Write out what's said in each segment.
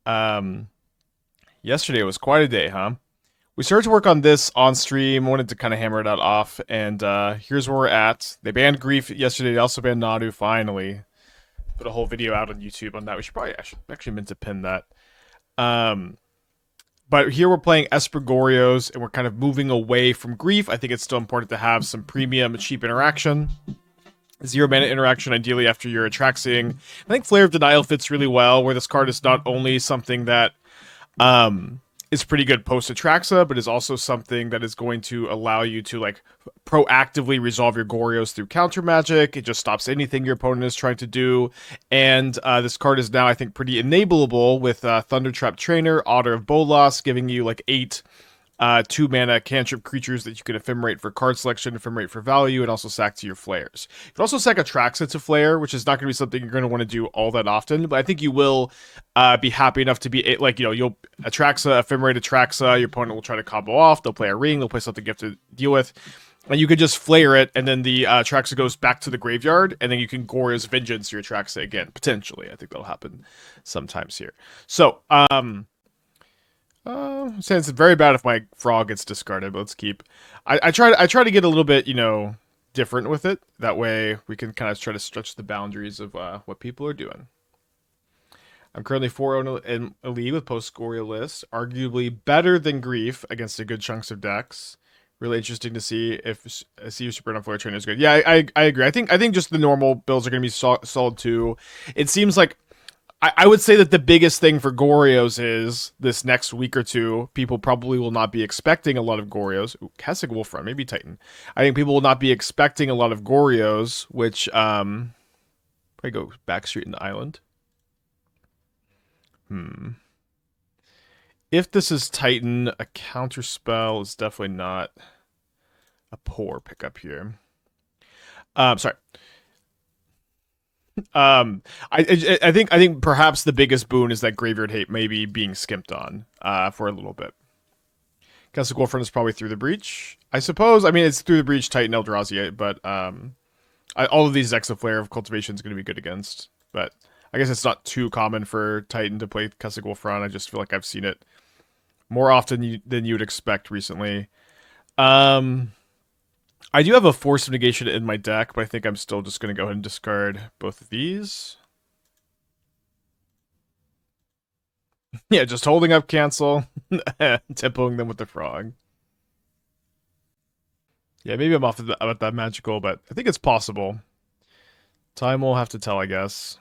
Um, Yesterday was quite a day, huh? We started to work on this on stream, wanted to kind of hammer it out off, and here's where we're at. They banned Grief yesterday, they also banned Nadu, finally. Put a whole video out on YouTube on that. We should probably actually meant to pin that. Um, but here we're playing Esper Goryos, and we're kind of moving away from Grief. I think it's still important to have some premium, cheap interaction. 0 mana interaction, ideally after you're Atraxing. I think Flare of Denial fits really well, where this card is not only something that is pretty good post Atraxa, but is also something that is going to allow you to like proactively resolve your Goryos through counter magic. It just stops anything your opponent is trying to do. And this card is now, I think, pretty enableable with Thundertrap Trainer, Otter of Bolas, giving you like 8 2 mana cantrip creatures that you can ephemerate for card selection, ephemerate for value, and also sack to your flares. You can also sack Atraxa to flare, which is not going to be something you're going to want to do all that often, but I think you will be happy enough to be, like, you know, you'll Atraxa, ephemerate Atraxa, your opponent will try to combo off, they'll play a ring, they'll play something you have to deal with, and you could just flare it, and then the Atraxa goes back to the graveyard, and then you can Goryo's Vengeance your Atraxa again, potentially. I think that'll happen sometimes here. So, since it's very bad if my frog gets discarded, but let's keep. I try to get a little bit, you know, different with it. That way we can kind of try to stretch the boundaries of what people are doing. I'm currently 4-0 in a lead with post Goryo list, arguably better than Grief against a good chunks of decks. Really interesting to see if see if Super Flare Trainer is good. Yeah, I agree. I think just the normal builds are going to be solid too. It seems like I would say that the biggest thing for Goryos is this next week or two, people probably will not be expecting a lot of Goryos. Ooh, Kessig Wolfrun, maybe Titan. I think people will not be expecting a lot of Goryos, which, probably go Backstreet and Island. If this is Titan, a counterspell is definitely not a poor pickup here. Sorry. I think perhaps the biggest boon is that Graveyard Hate may be being skimped on for a little bit. Kessig Wolfrun is probably through the breach, I suppose. I mean, it's through the breach, Titan, Eldrazi, but all of these decks of Flare of Cultivation is going to be good against. But I guess it's not too common for Titan to play Kessig Wolfrun. I just feel like I've seen it more often than you would expect recently. I do have a Force of Negation in my deck, but I think I'm still just going to go ahead and discard both of these. Yeah, just holding up cancel, tempoing them with the frog. Yeah, maybe I'm off about that magical, but I think it's possible. Time will have to tell, I guess.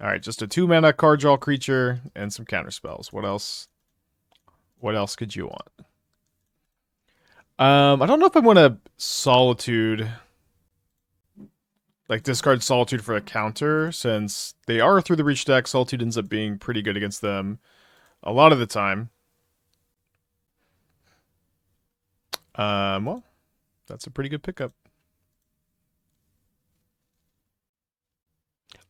Alright, just a 2-mana card draw creature and some counter spells. What else? What else could you want? I don't know if I want to Solitude, like discard Solitude for a counter, since they are through the Breach deck. Solitude ends up being pretty good against them a lot of the time. Well, that's a pretty good pickup.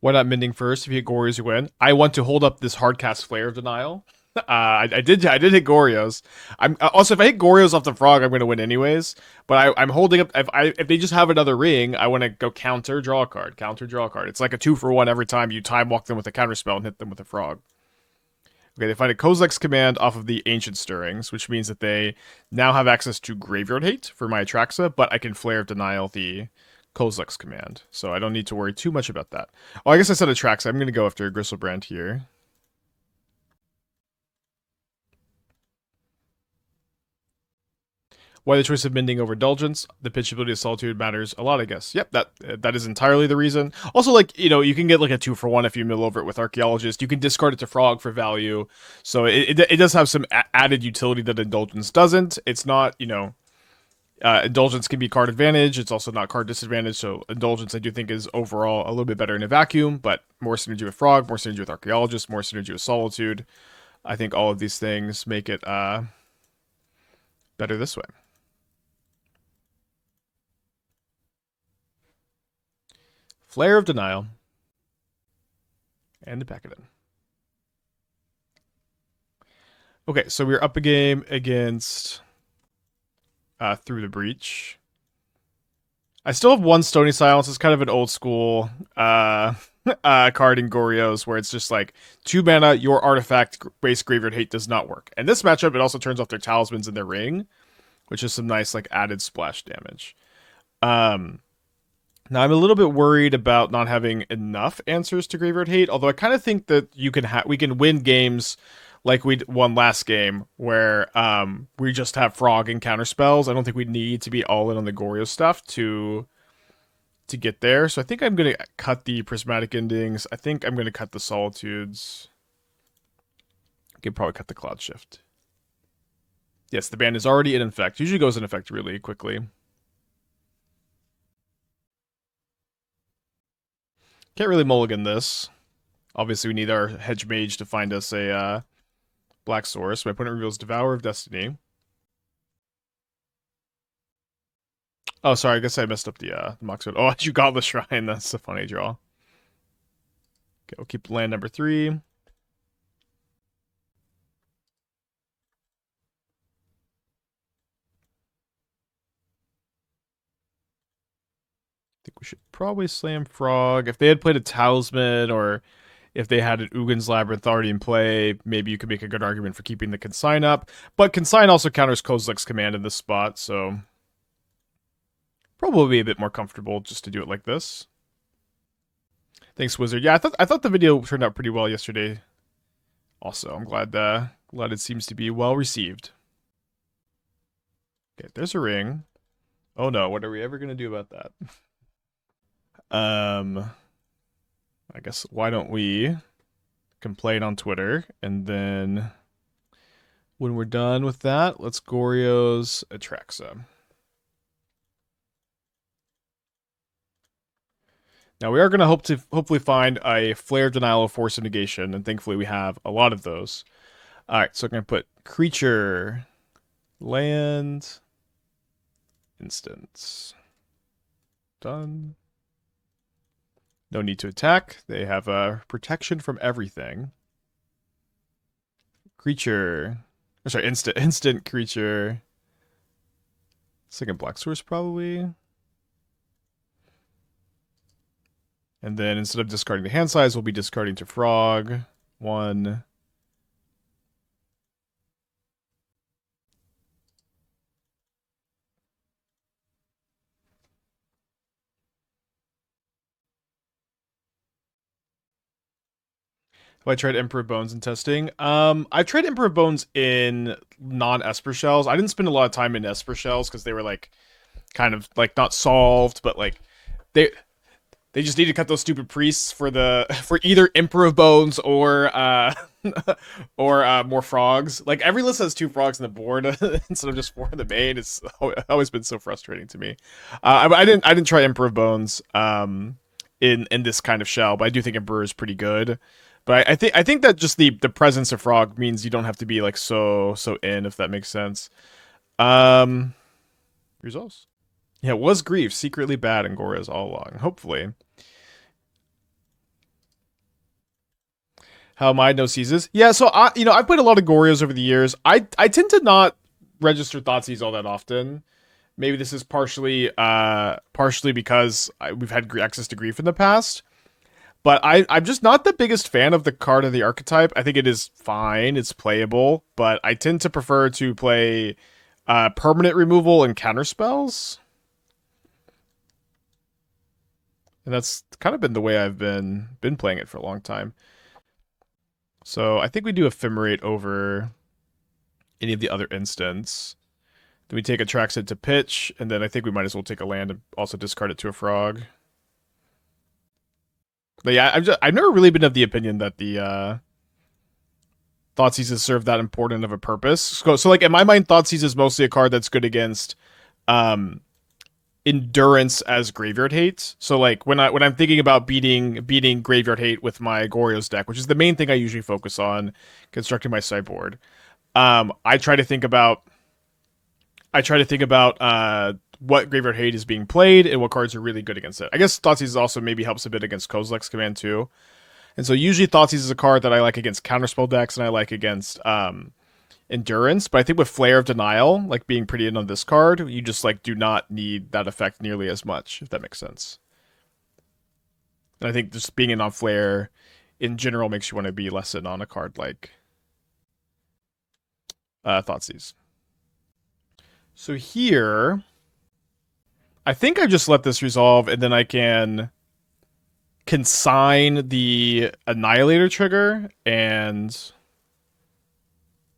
Why not Mending first? If you hit Goryos, you win. I want to hold up this hardcast Flare of Denial. I did hit Goryos. I'm also, if I hit Goryos off the frog, I'm going to win anyways. But I'm holding up. If they just have another ring, I want to go counter draw a card, counter draw a card. It's like a 2-for-1 every time you time walk them with a counter spell and hit them with a frog. Okay, they find a Kozilek's Command off of the Ancient Stirrings, which means that they now have access to Graveyard Hate for my Atraxa, but I can Flare of Denial the Kozilek's Command, so I don't need to worry too much about that. Oh, I guess I said Atraxa. I'm going to go after Griselbrand here. Why the choice of Mending over Indulgence? The pitchability of Solitude matters a lot, I guess. Yep, that is entirely the reason. Also, like, you know, you can get like a 2-for-1 if you mill over it with Archaeologist. You can discard it to Frog for value. So it does have some added utility that Indulgence doesn't. It's not, you know, Indulgence can be card advantage. It's also not card disadvantage. So Indulgence, I do think, is overall a little bit better in a vacuum, but more synergy with Frog, more synergy with Archaeologist, more synergy with Solitude. I think all of these things make it better this way. Flare of Denial. And to pack it in. Okay, so we're up a game against Through the Breach. I still have one Stony Silence. It's kind of an old school card in Goryos, where it's just like 2 mana, your artifact-based Graveyard Hate does not work. And this matchup, it also turns off their Talismans and their Ring, which is some nice like added splash damage. Now I'm a little bit worried about not having enough answers to Graveyard Hate, although I kind of think that we can win games like we won last game, where we just have Frog and counter spells. I don't think we need to be all in on the Goryo stuff to get there. So I think I'm gonna cut the Prismatic Endings. I think I'm gonna cut the Solitudes. I could probably cut the Cloudshift. Yes, the ban is already in effect. Usually goes in effect really quickly. Can't really mulligan this. Obviously, we need our Hedge Mage to find us a black source. My opponent reveals Devourer of Destiny. Oh, sorry. I guess I messed up the Mox code. Oh, you Godless Shrine. That's a funny draw. Okay, we'll keep land number 3. I think we should probably slam Frog. If they had played a Talisman, or if they had an Ugin's Labyrinth already in play, maybe you could make a good argument for keeping the Consign up. But Consign also counters Kozilek's command in this spot, so probably a bit more comfortable just to do it like this. Thanks, Wizard. Yeah, I thought the video turned out pretty well yesterday. Also, I'm glad it seems to be well received. Okay, there's a ring. Oh no, what are we ever gonna do about that? I guess why don't we complain on Twitter, and then when we're done with that, let's Goryo's Atraxa. Now we are going to hopefully find a Flare Denial of Force of Negation, and thankfully we have a lot of those. Alright, so I'm going to put creature, land, instance. Done. No need to attack. They have protection from everything. Creature. Oh, sorry, instant creature. Second black source, probably. And then instead of discarding the hand size, we'll be discarding to Frog. 1. Have I tried Emperor of Bones in testing? I've tried Emperor of Bones in non-Esper shells. I didn't spend a lot of time in Esper shells because they were like kind of like not solved, but like they just need to cut those stupid priests for either Emperor of Bones or more frogs. Like every list has 2 frogs on the board instead of just 4 in the main. It's always been so frustrating to me. I didn't try Emperor of Bones in this kind of shell, but I do think Emperor is pretty good. But I think that just the presence of frog means you don't have to be like so in, if that makes sense. Results. Yeah, it was Grief secretly bad in Goryos all along. Hopefully. How am I? No seizes. Yeah, so I've played a lot of Goryos over the years. I tend to not register Thoughtseize all that often. Maybe this is partially because we've had access to Grief in the past. But I'm just not the biggest fan of the card of the archetype. I think it is fine. It's playable. But I tend to prefer to play permanent removal and counter spells. And that's kind of been the way I've been playing it for a long time. So I think we do Ephemerate over any of the other instants. Then we take Atraxa to pitch, and then I think we might as well take a land and also discard it to a frog. But yeah, I've never really been of the opinion that the Thoughtseizes serve that important of a purpose. So like in my mind, Thoughtseize is mostly a card that's good against endurance as Graveyard Hate. So like when I'm thinking about beating Graveyard Hate with my Goryo's deck, which is the main thing I usually focus on constructing my sideboard, I try to think about what Graveyard Hate is being played and what cards are really good against it. I guess Thoughtseize also maybe helps a bit against Kozilek's command too. And so usually Thoughtseize is a card that I like against counterspell decks and I like against endurance. But I think with Flare of Denial, like being pretty in on this card, you just like do not need that effect nearly as much, if that makes sense. And I think just being in on flare in general makes you want to be less in on a card like Thoughtseize. So here, I think I just let this resolve, and then I can consign the Annihilator trigger,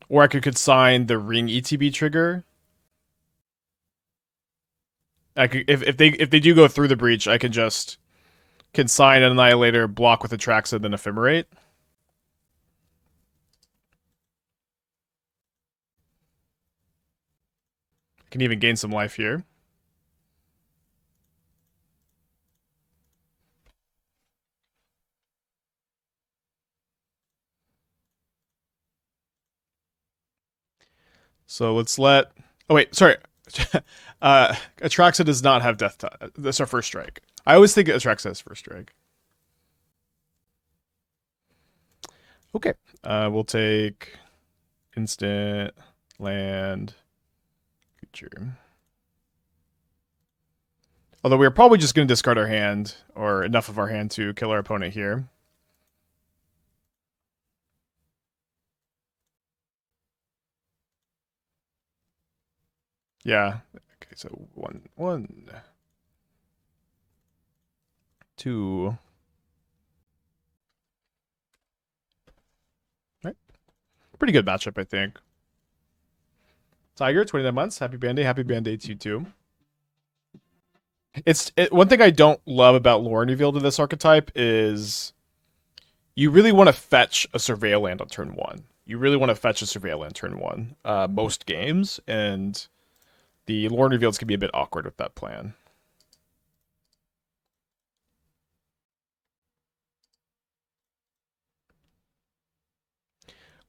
or I could consign the Ring ETB trigger. I could, if they do go through the breach, I can just consign an Annihilator, block with Atraxa, then Ephemerate. I can even gain some life here. So let's let... Oh, wait, sorry. Atraxa does not have Death Touch. That's our first strike. I always think Atraxa has first strike. Okay. We'll take instant, land, creature. Although we're probably just going to discard our hand, or enough of our hand to kill our opponent here. Yeah. Okay, so 1, 2. Right. Pretty good matchup, I think. Tiger, 29 months. Happy Band Day. Happy Band Day to you too. One thing I don't love about lore revealed to this archetype is you really want to fetch a Surveil land on turn 1. You really want to fetch a Surveil land turn 1 most games, and the lore reveals can be a bit awkward with that plan.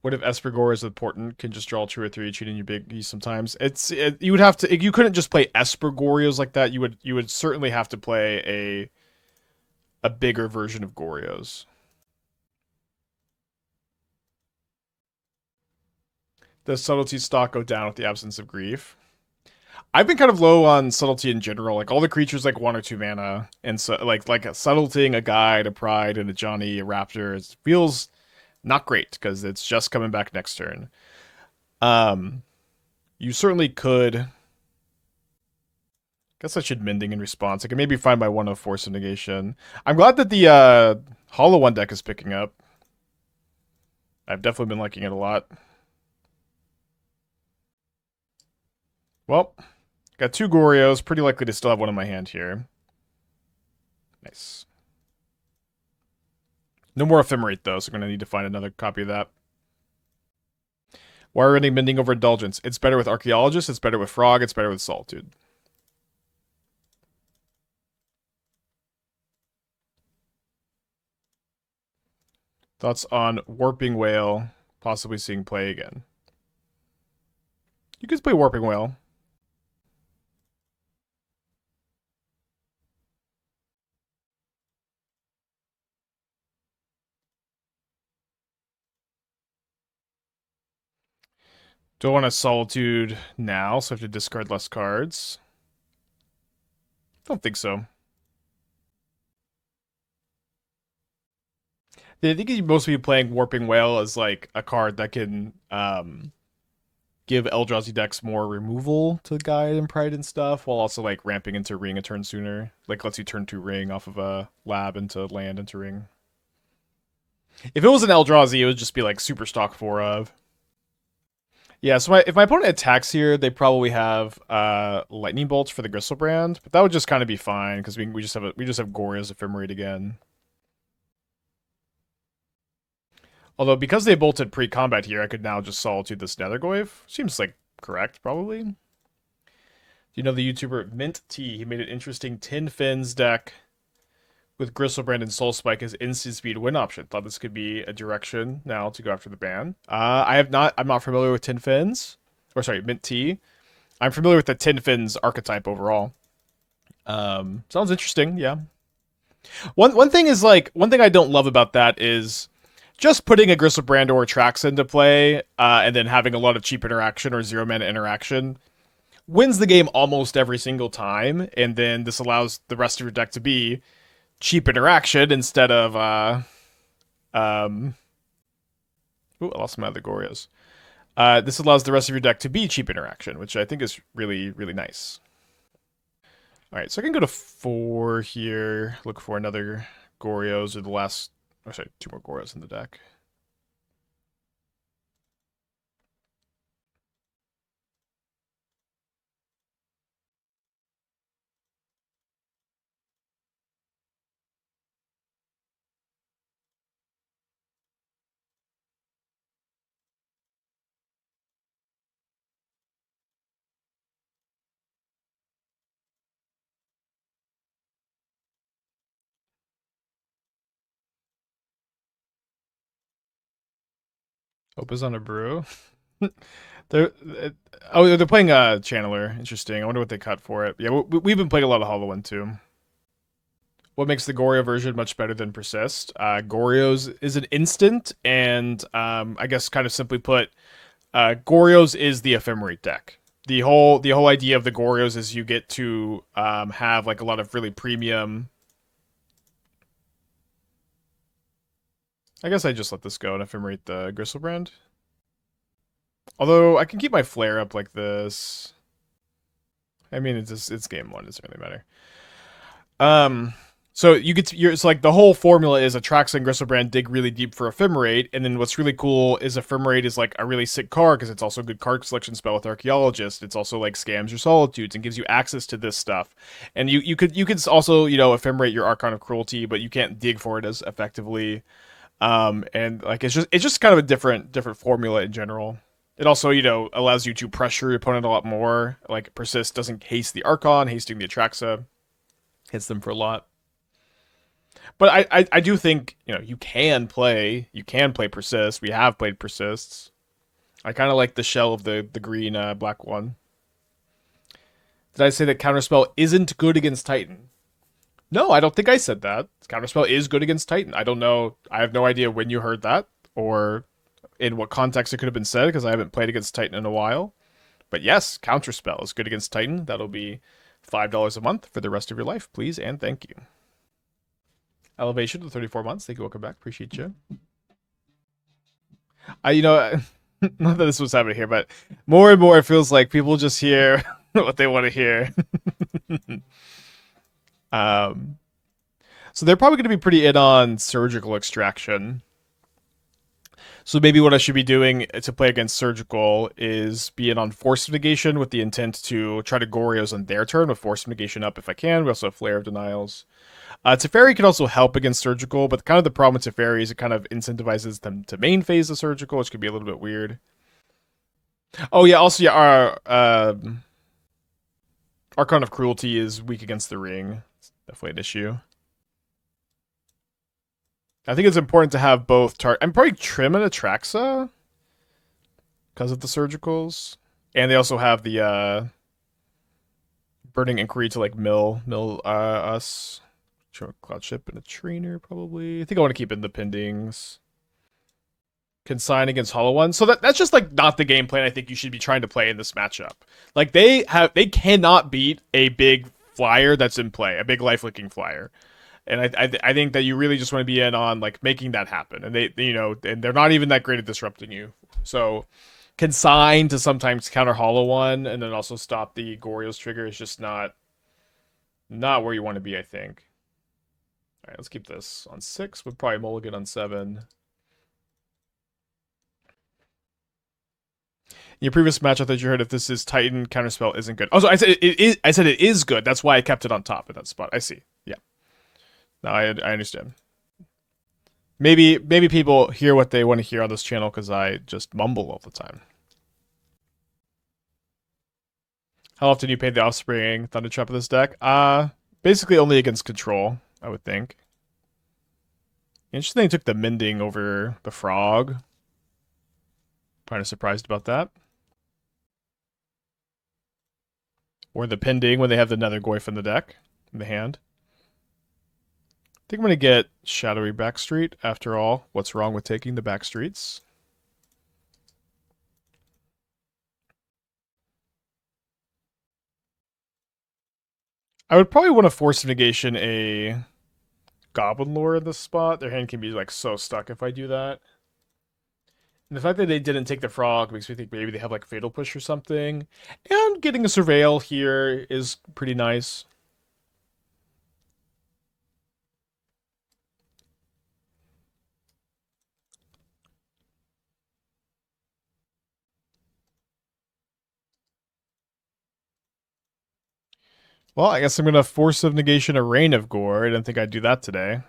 What if Esper Goryos with Portent can just draw 2 or 3 cheating your big sometimes? You would have to, you couldn't just play Esper Goryos like that. You would certainly have to play a bigger version of Goryos. Does subtlety stock go down with the absence of grief? I've been kind of low on subtlety in general. Like all the creatures like 1 or 2 mana, and so like a subtleting, a guide, a pride, and a Johnny, a raptor. It feels not great because it's just coming back next turn. You certainly could. Guess I should mending in response. I can maybe find my 1 of Force of Negation. I'm glad that the Hollow One deck is picking up. I've definitely been liking it a lot. Well, got 2 Goryos. Pretty likely to still have 1 in my hand here. Nice. No more Ephemerate, though, so I'm going to need to find another copy of that. Why are we mending over Indulgence? It's better with Archaeologist, it's better with Frog, it's better with Solitude. Thoughts on Warping Whale possibly seeing play again? You could play Warping Whale. Don't want a Solitude now, so I have to discard less cards. Don't think so. I think you'd mostly be playing Warping Whale as like a card that can give Eldrazi decks more removal to Guide and Pride and stuff, while also like ramping into Ring a turn sooner. Like lets you turn 2 Ring off of a Lab into land into Ring. If it was an Eldrazi, it would just be like super stock 4 of. Yeah, so if my opponent attacks here, they probably have Lightning Bolts for the Griselbrand, but that would just kind of be fine because we just have Goryos Ephemerate again. Although because they bolted pre-combat here, I could now just Solitude this Nethergoyf. Seems like correct, probably. Do you know the YouTuber Mint T? He made an interesting Tin Fins deck with Griselbrand and Soul Spike as instant speed win option. Thought this could be a direction now to go after the ban. I'm not familiar with Tin Fins. Or sorry, Mint T. I'm familiar with the Tin Fins archetype overall. Sounds interesting, yeah. One thing I don't love about that is just putting a Griselbrand or Atraxa into play, and then having a lot of cheap interaction or 0 mana interaction wins the game almost every single time, and then this allows the rest of your deck to be cheap interaction instead of um. Ooh, I lost my other Goryos. This allows the rest of your deck to be cheap interaction, which I think is really, really nice. All right, so I can go to 4 here, look for another Goryos or the last, oh, sorry, 2 more Goryos in the deck. Hope is on a brew. they're they're playing Channeler. Interesting. I wonder what they cut for it. Yeah, we've been playing a lot of Hallowed too. What makes the Goryo version much better than Persist? Goryo's is an instant, and I guess kind of simply put, Goryo's is the Ephemerate deck. The whole idea of the Goryos is you get to have like a lot of really premium. I guess I just let this go and Ephemerate the Griselbrand. Although I can keep my flare up like this. I mean, it's game one. It doesn't really matter. So you get to, it's like the whole formula is Atraxa and Griselbrand dig really deep for Ephemerate, and then what's really cool is Ephemerate is like a really sick card because it's also a good card selection spell with Archaeologist. It's also like scams your Solitudes and gives you access to this stuff. And you could also Ephemerate your Archon of Cruelty, but you can't dig for it as effectively. And like it's just kind of a different formula in general. It also, allows you to pressure your opponent a lot more. Like Persist doesn't haste the Archon, hasting the Atraxa hits them for a lot. But I do think you can play Persist. We have played Persists. I kind of like the shell of the green black one. Did I say that Counterspell isn't good against Titan? No, I don't think I said that. Counterspell is good against Titan. I don't know. I have no idea when you heard that or in what context it could have been said because I haven't played against Titan in a while. But yes, Counterspell is good against Titan. That'll be $5 a month for the rest of your life, please and thank you. Elevation to 34 months. Thank you. Welcome back. Appreciate you. Not that this was happening here, but more and more it feels like people just hear what they want to hear. um, so they're probably going to be pretty in on surgical extraction. So maybe what I should be doing to play against surgical is be in on Force of Negation with the intent to try to Goryos on their turn with Force of Negation up if I can. We also have Flare of Denials. Teferi can also help against surgical, but kind of the problem with Teferi is it kind of incentivizes them to main phase the surgical, which could be a little bit weird. Oh yeah, also yeah, our Archon of Cruelty is weak against the ring. It's definitely an issue. I think it's important to have both I'm probably trim and Atraxa because of the surgicals, and they also have the Burning Inquiry to like mill us. Show a Cloudshift and a Trainer probably. I think I want to keep in the Pendings. Consign against Hollow One. So that's just like not the game plan I think you should be trying to play in this matchup. Like they cannot beat a big flyer that's in play, a big life licking flyer. And I think that you really just want to be in on like making that happen. And and they're not even that great at disrupting you. So Consign to sometimes counter Hollow One and then also stop the Goryos trigger is just not where you want to be, I think. All right, let's keep this on 6. We'll probably mulligan on 7. In your previous match, I thought you heard if this is Titan, Counterspell isn't good. Also, I said it is. I said it is good. That's why I kept it on top of that spot. I see. Yeah. No, I understand. Maybe people hear what they want to hear on this channel because I just mumble all the time. How often do you pay the Offspring Thundertrap of this deck? Basically only against control, I would think. Interesting they took the Mending over the Frog. Kind of surprised about that. Or the Pending when they have the Nether Goyf in the deck, in the hand. I think I'm going to get Shadowy Backstreet. After all, what's wrong with taking the Backstreets? I would probably want to Force of Negation a Goblin Lore in this spot, their hand can be like so stuck if I do that. And the fact that they didn't take the frog makes me think maybe they have like Fatal Push or something. And getting a Surveil here is pretty nice. Well, I guess I'm going to Force of Negation a Reign of Gore. I didn't think I'd do that today.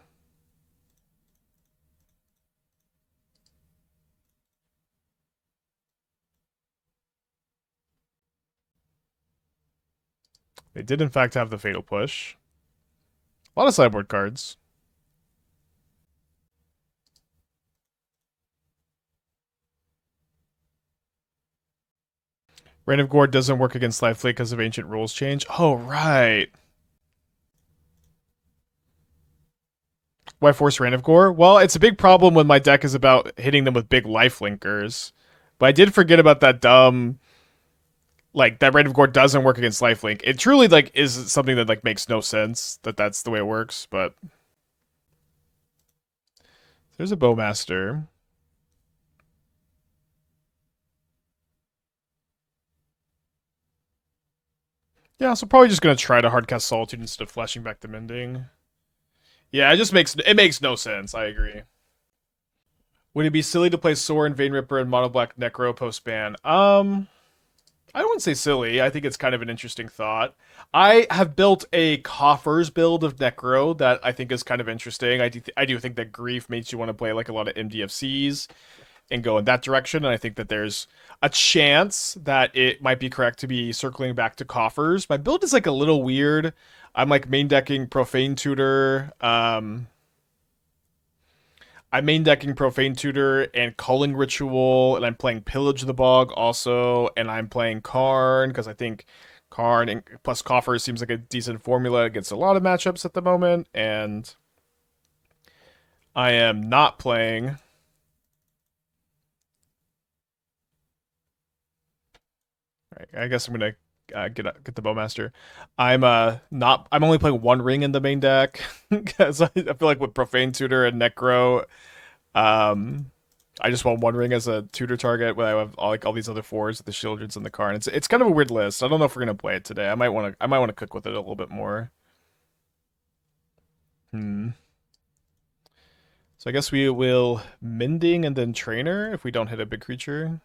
They did, in fact, have the Fatal Push. A lot of sideboard cards. Reign of Gore doesn't work against Lifelink because of ancient rules change. Oh, right. Why force Reign of Gore? Well, it's a big problem when my deck is about hitting them with big lifelinkers. But I did forget about that dumb, like, that Reign of Gore doesn't work against lifelink. It truly, like, is something that, like, makes no sense that that's the way it works, but... There's a Bowmaster. Yeah, so probably just gonna try to hardcast Solitude instead of flashing back to Mending. Yeah, it makes no sense. I agree. Would it be silly to play Sorin, Vein Ripper, and Mono Black Necro post ban? I wouldn't say silly. I think it's kind of an interesting thought. I have built a coffers build of Necro that I think is kind of interesting. I do think that Grief makes you want to play like a lot of MDFCs and go in that direction. And I think that there's a chance that it might be correct to be circling back to coffers. My build is like a little weird. I'm like main decking Profane Tutor. I'm main decking Profane Tutor and Culling Ritual, and I'm playing Pillage the Bog also, and I'm playing Karn, because I think Karn and plus Coffers seems like a decent formula against a lot of matchups at the moment, and I am not playing... Alright, I guess I'm gonna get the Bowmaster. I'm only playing one ring in the main deck because I feel like with Profane Tutor and Necro, I just want one ring as a tutor target when I have all these other fours with the Shieldreds and the Karn. It's kind of a weird list. I don't know if we're gonna play it today. I might want to cook with it a little bit more. So I guess we will Mending and then Trainer if we don't hit a big creature.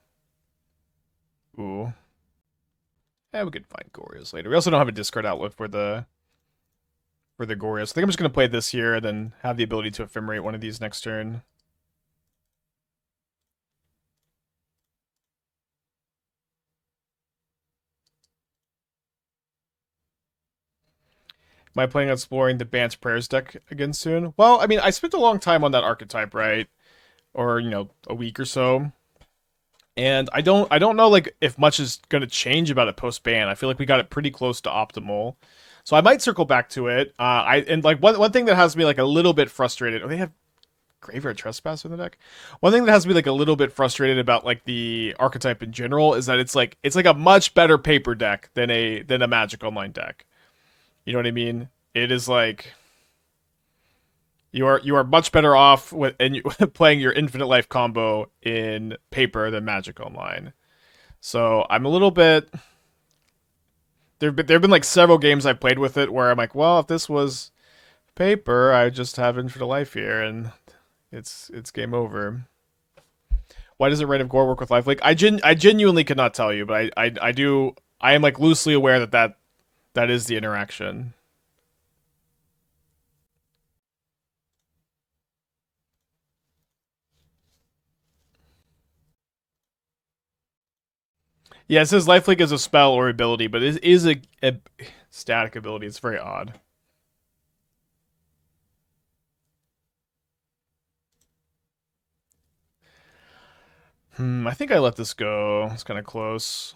Ooh. Yeah, we could find Goryos later. We also don't have a discard outlet for the Goryos. I think I'm just gonna play this here and then have the ability to Ephemerate one of these next turn. Am I planning on exploring the Bant's Prayers deck again soon? Well, I mean, I spent a long time on that archetype, right? Or, you know, a week or so. And I don't know like if much is gonna change about it post ban. I feel like we got it pretty close to optimal. So I might circle back to it. One thing that has me like a little bit frustrated. Oh, they have Graveyard Trespass in the deck. One thing that has me like a little bit frustrated about like the archetype in general is that it's like a much better paper deck than a Magic Online deck. You know what I mean? It is like you are much better off with playing your Infinite Life combo in paper than Magic Online. So I'm a little bit. There've been like several games I've played with it where I'm like, well, if this was paper, I just have Infinite Life here, and it's game over. Why doesn't Reign of Gore work with Lifelink? I genuinely could not tell you, but I do. I am like loosely aware that is the interaction. Yeah, it says Lifelink is a spell or ability, but it is a static ability. It's very odd. I think I let this go. It's kind of close.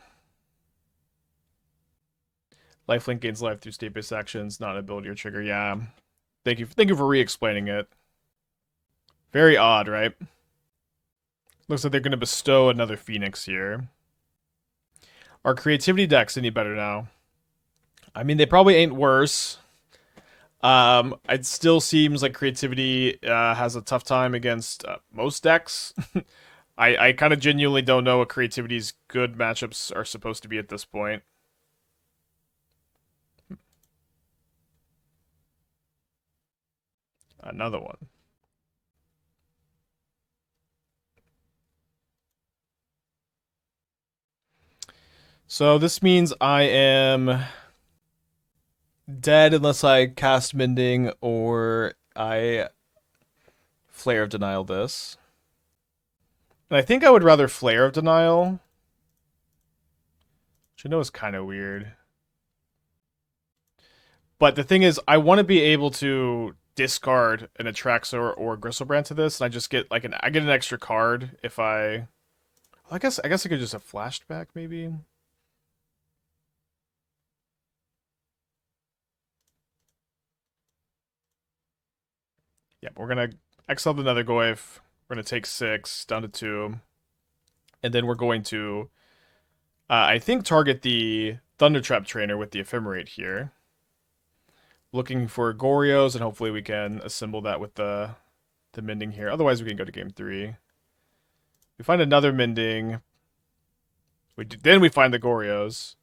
Lifelink gains life through state-based actions, not an ability or trigger. Yeah. Thank you for re-explaining it. Very odd, right? Looks like they're going to bestow another Phoenix here. Are creativity decks any better now? I mean, they probably ain't worse. It still seems like creativity has a tough time against most decks. I kind of genuinely don't know what creativity's good matchups are supposed to be at this point. Another one. So this means I am dead unless I cast Mending or I Flare of Denial this. And I think I would rather Flare of Denial, which I know is kind of weird. But the thing is, I want to be able to discard an Atraxa or Griselbrand to this, and I just get like I get an extra card if I. I guess I could just have flashed back maybe. Yep, we're gonna exile the Nethergoyf. We're gonna take 6 down to 2, and then we're going to, I think, target the Thundertrap Trainer with the Ephemerate here. Looking for Goryos, and hopefully we can assemble that with the Mending here. Otherwise, we can go to game 3. We find another Mending. Then we find the Goryos.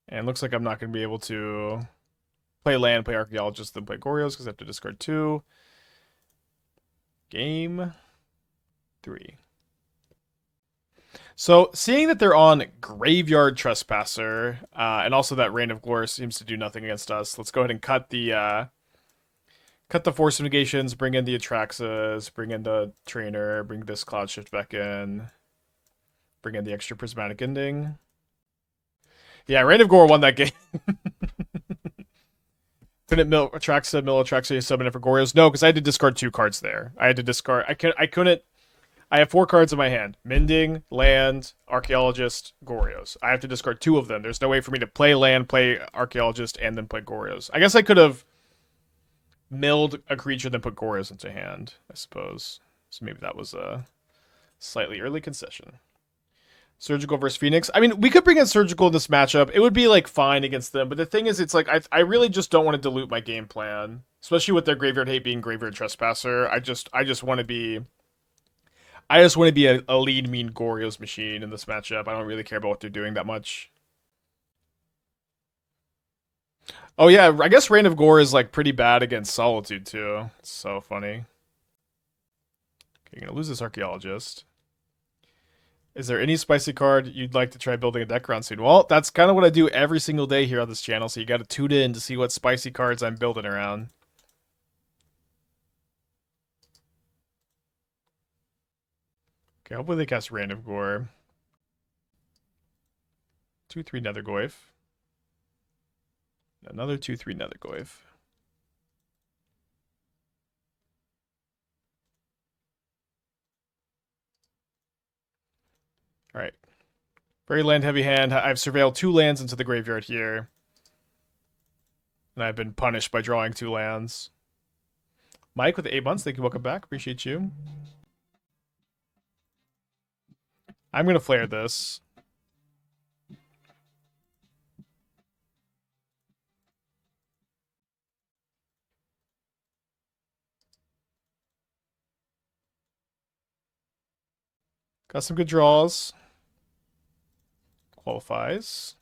And looks like I'm not going to be able to play land, play Archaeologist, then play Goryos because I have to discard 2. Game 3. So, seeing that they're on Graveyard Trespasser, and also that Rain of Glory seems to do nothing against us, let's go ahead and cut the Force of Negations, bring in the Atraxas, bring in the Trainer, bring this Cloudshift back in, bring in the extra Prismatic Ending. Yeah, Rain of Gore won that game. Couldn't mill Atraxa, summon it for Goryos. No, because I had to discard 2 cards there. I had to discard. I couldn't. I have 4 cards in my hand: Mending, Land, Archaeologist, Goryos. I have to discard 2 of them. There's no way for me to play Land, play Archaeologist, and then play Goryos. I guess I could have milled a creature, then put Goryos into hand, I suppose. So maybe that was a slightly early concession. Surgical versus Phoenix. I mean, we could bring in Surgical in this matchup. It would be like fine against them, but the thing is, it's like I really just don't want to dilute my game plan, especially with their Graveyard Hate being Graveyard Trespasser. I just want to be. I just want to be a lead mean Goryos machine in this matchup. I don't really care about what they're doing that much. Oh yeah, I guess Reign of Gore is like pretty bad against Solitude too. It's so funny. Okay, you're gonna lose this Archaeologist. Is there any spicy card you'd like to try building a deck around soon? Well, that's kind of what I do every single day here on this channel, so you got to tune in to see what spicy cards I'm building around. Okay, hopefully they cast Rain of Gore. 2/3 Nethergoyf. Another 2/3 Nethergoyf. Alright. Very land heavy hand. I've surveilled 2 lands into the graveyard here. And I've been punished by drawing 2 lands. Mike with 8 months, thank you, welcome back. Appreciate you. I'm gonna flare this. Got some good draws. Qualifies.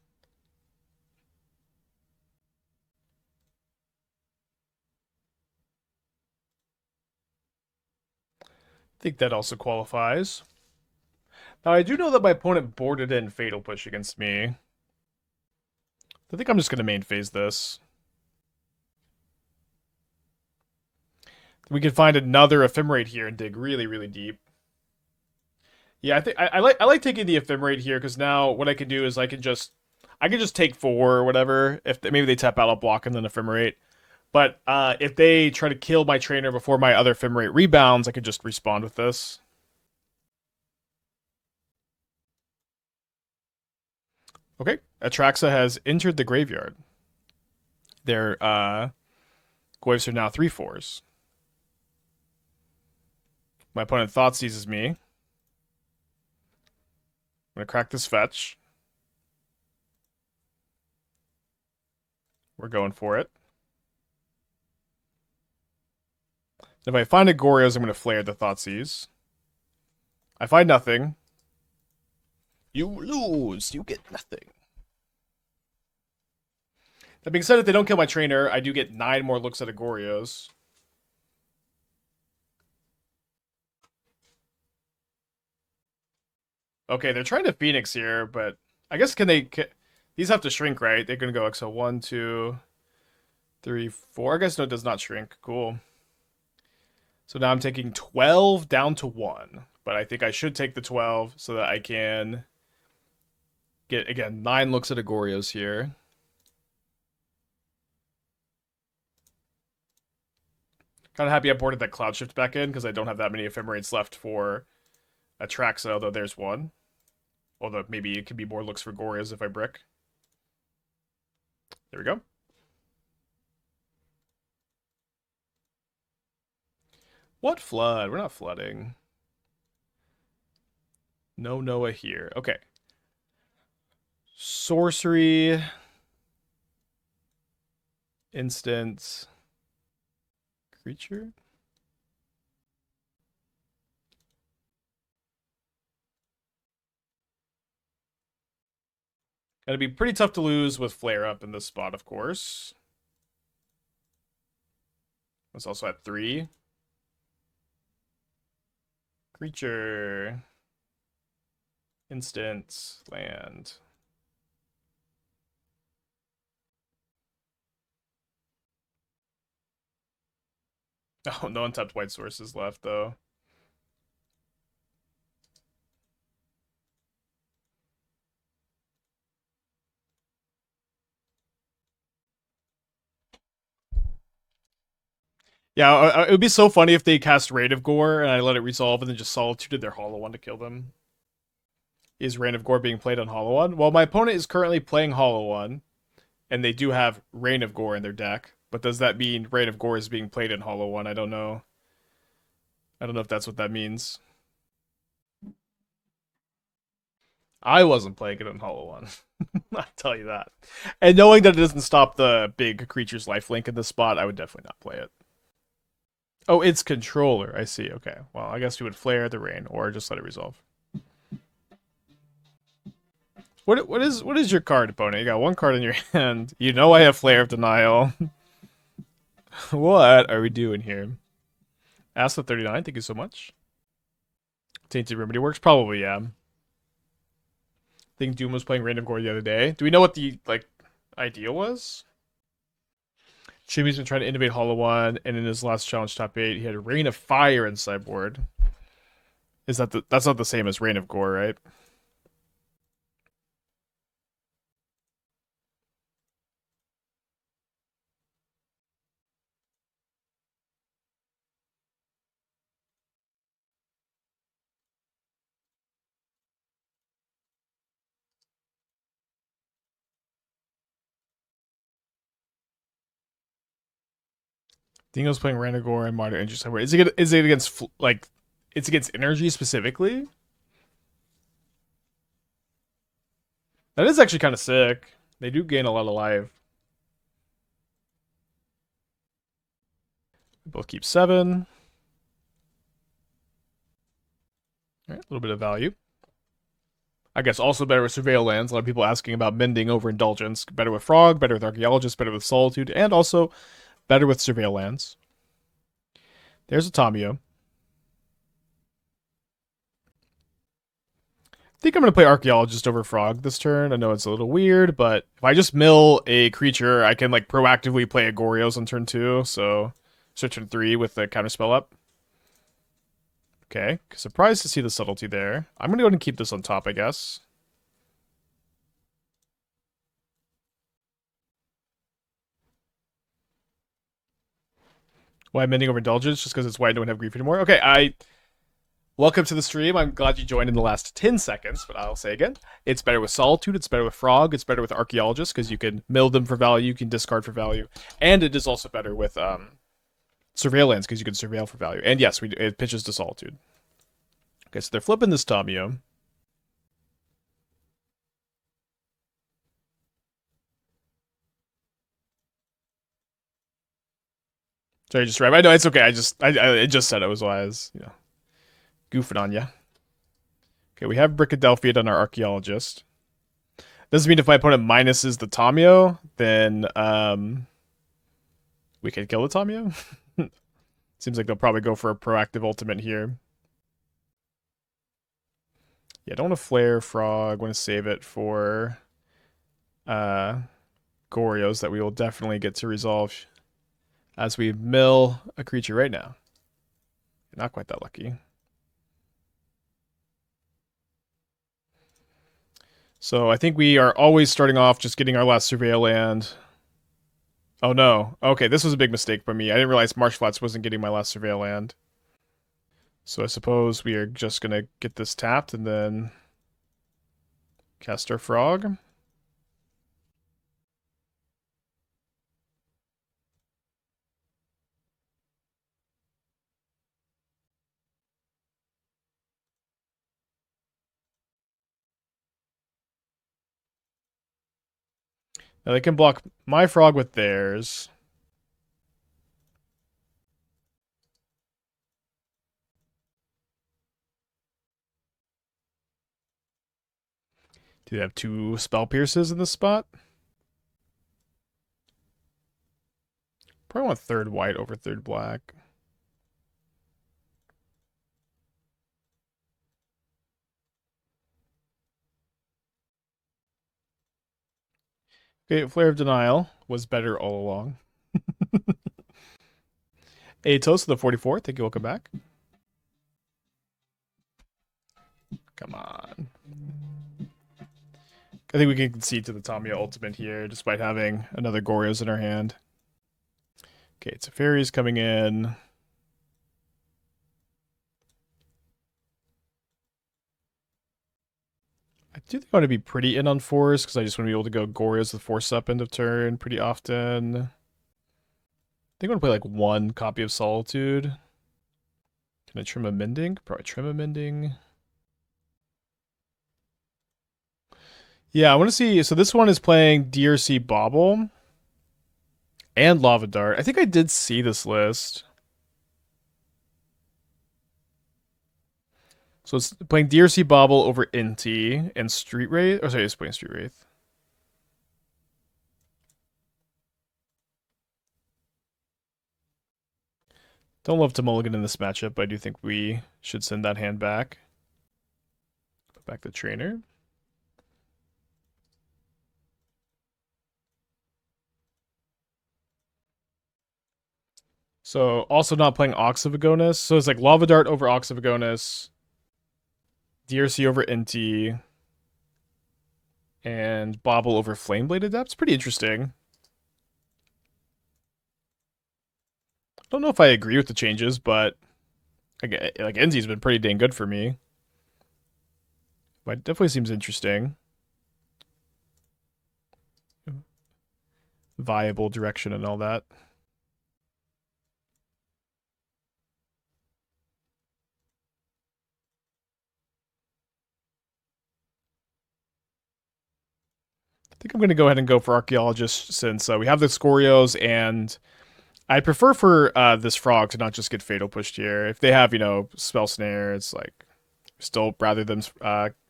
I think that also qualifies. Now, I do know that my opponent boarded in Fatal Push against me. I think I'm just going to main phase this. We can find another Ephemerate here and dig really, really deep. Yeah, I think I like taking the Ephemerate here because now what I can do is I can just take 4 or whatever. If maybe they tap out, I'll block and then Ephemerate. But if they try to kill my trainer before my other Ephemerate rebounds, I could just respawn with this. Okay, Atraxa has entered the graveyard. Their Goyfs are now 3/4s. My opponent thought seizes me. I'm gonna crack this fetch. We're going for it. If I find a Goryos, I'm going to flare the Thoughtseize. I find nothing. You lose. You get nothing. That being said, if they don't kill my trainer, I do get 9 more looks at a Goryos. Okay, they're trying to Phoenix here, but I guess these have to shrink, right? They're going to go XO 1, 2, 3, 4. I guess no, it does not shrink. Cool. So now I'm taking 12 down to 1. But I think I should take the 12 so that I can get, again, 9 looks at a Goryos here. Kind of happy I boarded that Cloudshift back in because I don't have that many Ephemerates left for Atraxa, although there's one. Although maybe it could be more looks for Goryos if I brick. There we go. What flood? We're not flooding. No Noah here. Okay. Sorcery. Instant. Creature. Gonna be pretty tough to lose with Flare Up in this spot, of course. It's also at 3. Creature. Instant. Land. Oh, no untapped white sources left, though. Yeah, it would be so funny if they cast Rain of Gore and I let it resolve and then just Solitude their Hollow One to kill them. Is Rain of Gore being played on Hollow One? Well, my opponent is currently playing Hollow One, and they do have Rain of Gore in their deck. But does that mean Rain of Gore is being played in Hollow One? I don't know. I don't know if that's what that means. I wasn't playing it in Hollow One. I'll tell you that. And knowing that it doesn't stop the big creature's lifelink in this spot, I would definitely not play it. Oh, it's controller. I see. Okay. Well, I guess we would flare the rain or just let it resolve. What is your card, opponent? You got 1 card in your hand. You know I have Flare of Denial. What are we doing here? Ask the 39. Thank you so much. Tainted Remedy works? Probably, yeah. I think Doom was playing Random Gore the other day. Do we know what the idea was? Chimmy's been trying to innovate Hollow One, and in his last challenge top 8, he had a Rain of Fire in sideboard. That's not the same as Rain of Gore, right? Dingo's playing Ranagore and Modern Energy sideboard. Is it against it's against energy specifically? That is actually kind of sick. They do gain a lot of life. Both keep 7. All right, a little bit of value. I guess also better with Surveil Lands. A lot of people asking about Mending over Indulgence. Better with Frog, better with Archaeologist, better with Solitude, and also better with Surveil Lands. There's a Tamio. I think I'm going to play Archaeologist over Frog this turn. I know it's a little weird, but if I just mill a creature, I can proactively play a Goryos on turn 2, so turn 3 with the counterspell up. Okay, surprised to see the subtlety there. I'm going to go ahead and keep this on top, I guess. Why I'm Mending over Indulgence? Just because it's white and don't have grief anymore? Okay, welcome to the stream. I'm glad you joined in the last 10 seconds, but I'll say again, it's better with Solitude, it's better with Frog, it's better with Archaeologist, because you can mill them for value, you can discard for value, and it is also better with Surveillance, because you can surveil for value. And yes, it pitches to Solitude. Okay, so they're flipping this Tamio. Sorry, just right. I know it's okay. I just said it was wise. Goofing on you. Okay, we have Bricadelphia on our Archaeologist. Doesn't mean if my opponent minuses the Tamio, then we can kill the Tamio. Seems like they'll probably go for a proactive ultimate here. Yeah, I don't want to flare Frog. I want to save it for Goryos that we will definitely get to resolve as we mill a creature right now. Not quite that lucky. So I think we are always starting off just getting our last Surveil land. Oh no. Okay, this was a big mistake by me. I didn't realize Marsh Flats wasn't getting my last Surveil land. So I suppose we are just going to get this tapped and then cast our Frog. Now they can block my Frog with theirs. Do they have 2 Spell Pierces in this spot? Probably want 3rd white over 3rd black. Okay, Flare of Denial was better all along. Atos to the 44th. Thank you. Welcome back. Come on. I think we can concede to the Tamiya ultimate here, despite having another Goryos in our hand. Okay, Teferi's coming in. I do think I want to be pretty in on Force, because I just want to be able to go Goryos with Force up end of turn pretty often. I think I want to play like 1 copy of Solitude. Can I trim a Mending? Probably trim a Mending. Yeah, I want to see. So this one is playing DRC Bauble and Lava Dart. I think I did see this list. So it's playing DRC Bauble over Inti and Street Wraith. Oh, sorry, it's playing Street Wraith. Don't love to mulligan in this matchup, but I do think we should send that hand back. Put back the trainer. So also not playing Ox of Agonis. So it's like Lava Dart over Ox of Agonis, DRC over Inti, and Bauble over Flameblade Adepts. Pretty interesting. I don't know if I agree with the changes, but like Inti's been pretty dang good for me. But it definitely seems interesting. Viable direction and all that. I think I'm going to go ahead and go for Archaeologist since we have the Scorios, and I prefer for this Frog to not just get Fatal pushed here. If they have, Spell Snare, it's like still rather than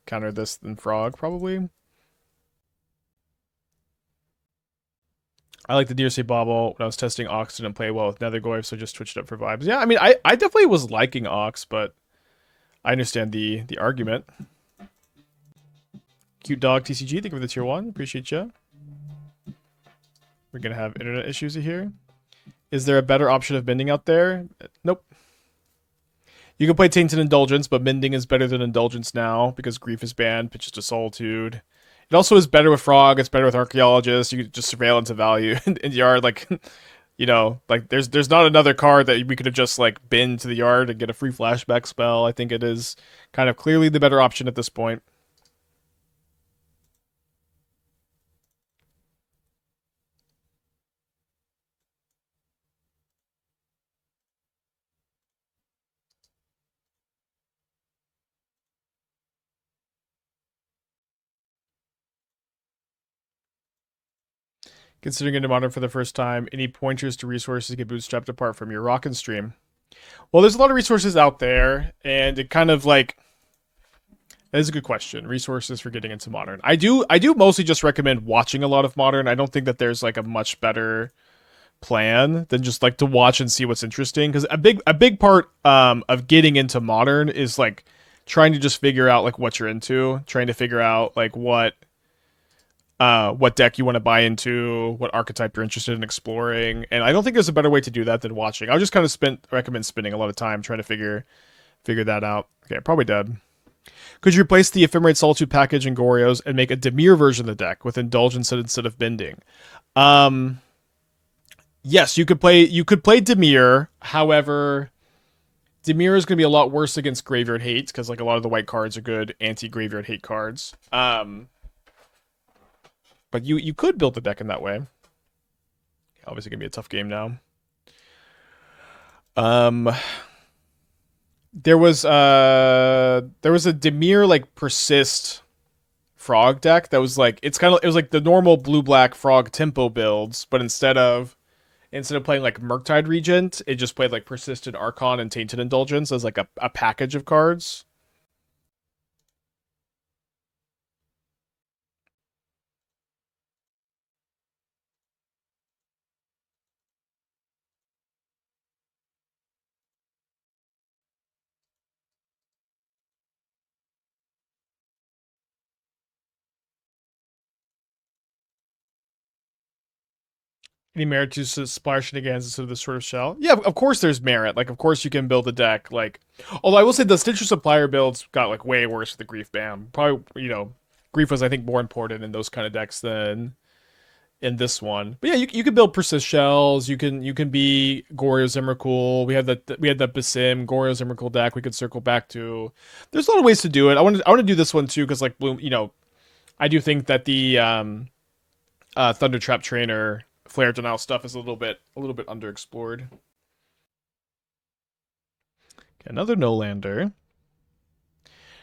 counter this than Frog, probably. I like the DRC Bauble. When I was testing Ox, didn't play well with Nethergoyf, so just switched up for vibes. Yeah, I mean, I definitely was liking Ox, but I understand the argument. Cute Dog TCG, thank you for the tier 1. Appreciate you. We're going to have internet issues here. Is there a better option of Mending out there? Nope. You can play Tainted Indulgence, but Mending is better than Indulgence now because Grief is banned, pitches to Solitude. It also is better with Frog, it's better with Archaeologist. You can just Surveillance of value in Yard, like, there's not another card that we could have just, like, been to the Yard and get a free flashback spell. I think it is kind of clearly the better option at this point. Considering into Modern for the first time, any pointers to resources to get bootstrapped apart from your rock and stream? Well, there's a lot of resources out there, and it kind of like that is a good question. Resources for getting into Modern. I do mostly just recommend watching a lot of Modern. I don't think that there's like a much better plan than just like to watch and see what's interesting, because a big part of getting into Modern is like trying to just figure out like what you're into, trying to figure out like what deck you want to buy into, what archetype you're interested in exploring, and I don't think there's a better way to do that than watching. I'll just kind of recommend spending a lot of time trying to figure that out. Okay, probably dead. Could you replace the Ephemerate Solitude package in Goryos and make a Dimir version of the deck with Indulgence instead of Bending? Yes, you could play Dimir. However, Dimir is going to be a lot worse against Graveyard Hate, because like a lot of the white cards are good anti-Graveyard Hate cards. But you could build the deck in that way. Obviously, gonna be a tough game now. There was a Dimir like persist frog deck that was like it was like the normal blue black frog tempo builds, but instead of playing like Murktide Regent, it just played like Persistent Archon and Tainted Indulgence as like a package of cards. Any merit to Splash Shenanigans instead of this sort of shell? Yeah, of course there's merit. Like, of course you can build a deck. Like, although I will say the Stitcher Supplier builds got like way worse with the Grief Bam. Probably, Grief was I think more important in those kind of decks than in this one. But yeah, you can build persist shells. You can be Goryo Emrakul. We had the Basim Goryo Emrakul deck we could circle back to. There's a lot of ways to do it. I want to do this one too because like Bloom, I do think that the Thundertrap Trainer Flare Denial stuff is a little bit underexplored. Okay, another no-lander.